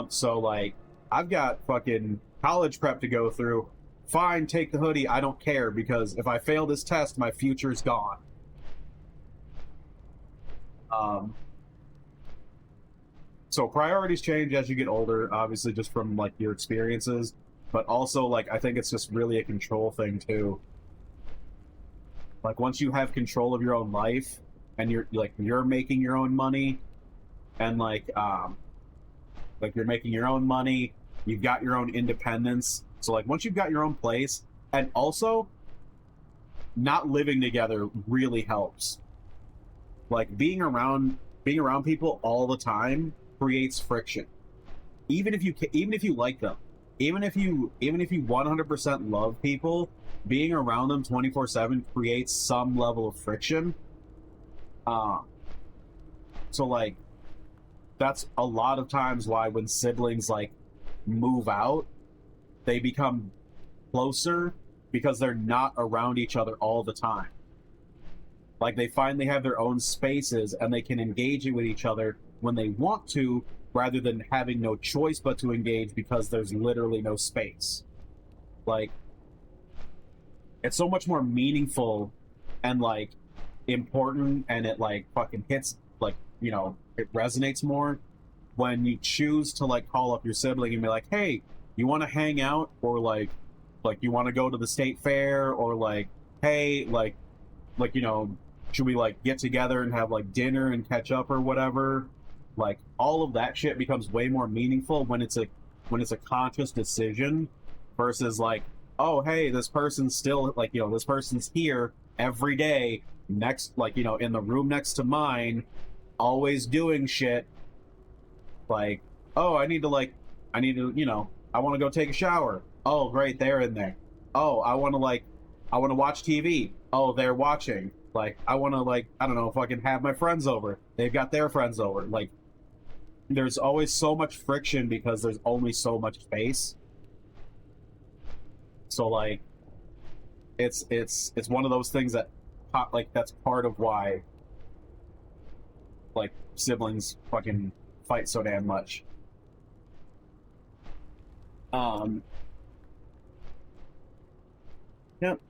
so, like, I've got fucking college prep to go through. Fine, take the hoodie, I don't care, because if I fail this test, my future's gone. So priorities change as you get older, obviously, just from, like, your experiences. But also, like, I think it's just really a control thing, too. Like, once you have control of your own life, and you're making your own money, and, like, you're making your own money, you've got your own independence. So, like, once you've got your own place, and also, not living together really helps. Like, being around people all the time creates friction. Even if you like them, even if you 100% love people, being around them 24/7 creates some level of friction. So, like, that's a lot of times why when siblings, like, move out, they become closer because they're not around each other all the time. Like, they finally have their own spaces and they can engage with each other when they want to, rather than having no choice but to engage because there's literally no space. Like, it's so much more meaningful and, like, important, and it, like, fucking hits, like, you know, it resonates more when you choose to, like, call up your sibling and be like, hey, you want to hang out, or like you want to go to the state fair, or like, hey, like, you know, should we, like, get together and have, like, dinner and catch up or whatever? Like, all of that shit becomes way more meaningful when it's a conscious decision versus, like, oh, hey, this person's still, like, you know, this person's here every day next, like, you know, in the room next to mine, always doing shit. Like, oh, I need to, you know, I want to go take a shower. Oh, great, they're in there. Oh, I want to watch TV. Oh, they're watching. Like, I want to, like, I don't know, fucking have my friends over. They've got their friends over. Like, there's always so much friction because there's only so much space. So, like, it's one of those things that, like, that's part of why, like, siblings fucking fight so damn much. Yep.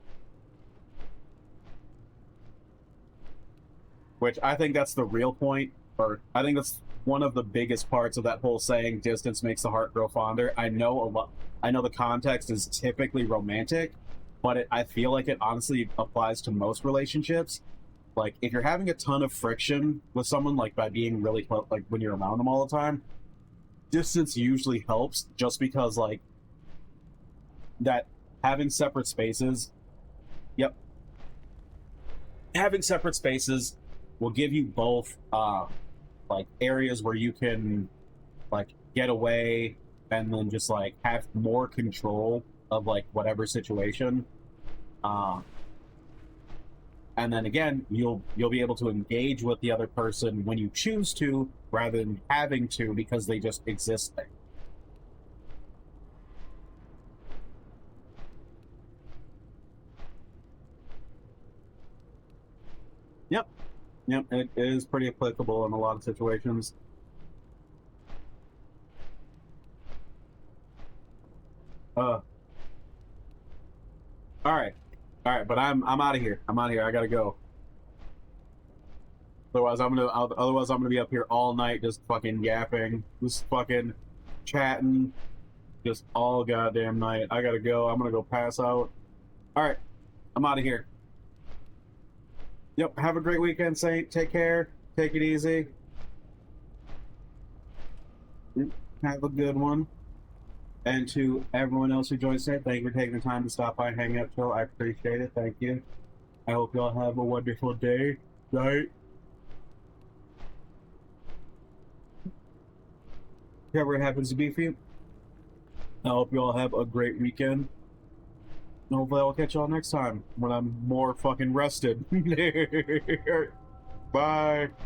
Which I think that's the real point, or I think that's one of the biggest parts of that whole saying, distance makes the heart grow fonder. I know the context is typically romantic, but I feel like it honestly applies to most relationships. Like, if you're having a ton of friction with someone, like, by being really close, like, when you're around them all the time, distance usually helps, just because, like, that having separate spaces, having separate spaces will give you both, like, areas where you can, like, get away and then just, like, have more control of, like, whatever situation. And then again, you'll be able to engage with the other person when you choose to, rather than having to because they just exist there. Yep, it is pretty applicable in a lot of situations. All right, but I'm out of here. I gotta go. Otherwise, I'm gonna be up here all night just fucking yapping, just fucking chatting, just all goddamn night. I gotta go. I'm gonna go pass out. All right, I'm out of here. Yep, have a great weekend, Saint. Take care. Take it easy. Have a good one. And to everyone else who joined today, thank you for taking the time to stop by and hang out, chill. I appreciate it. Thank you. I hope you all have a wonderful day, night. Whatever it happens to be for you. I hope you all have a great weekend. Hopefully I'll catch y'all next time when I'm more fucking rested. Bye.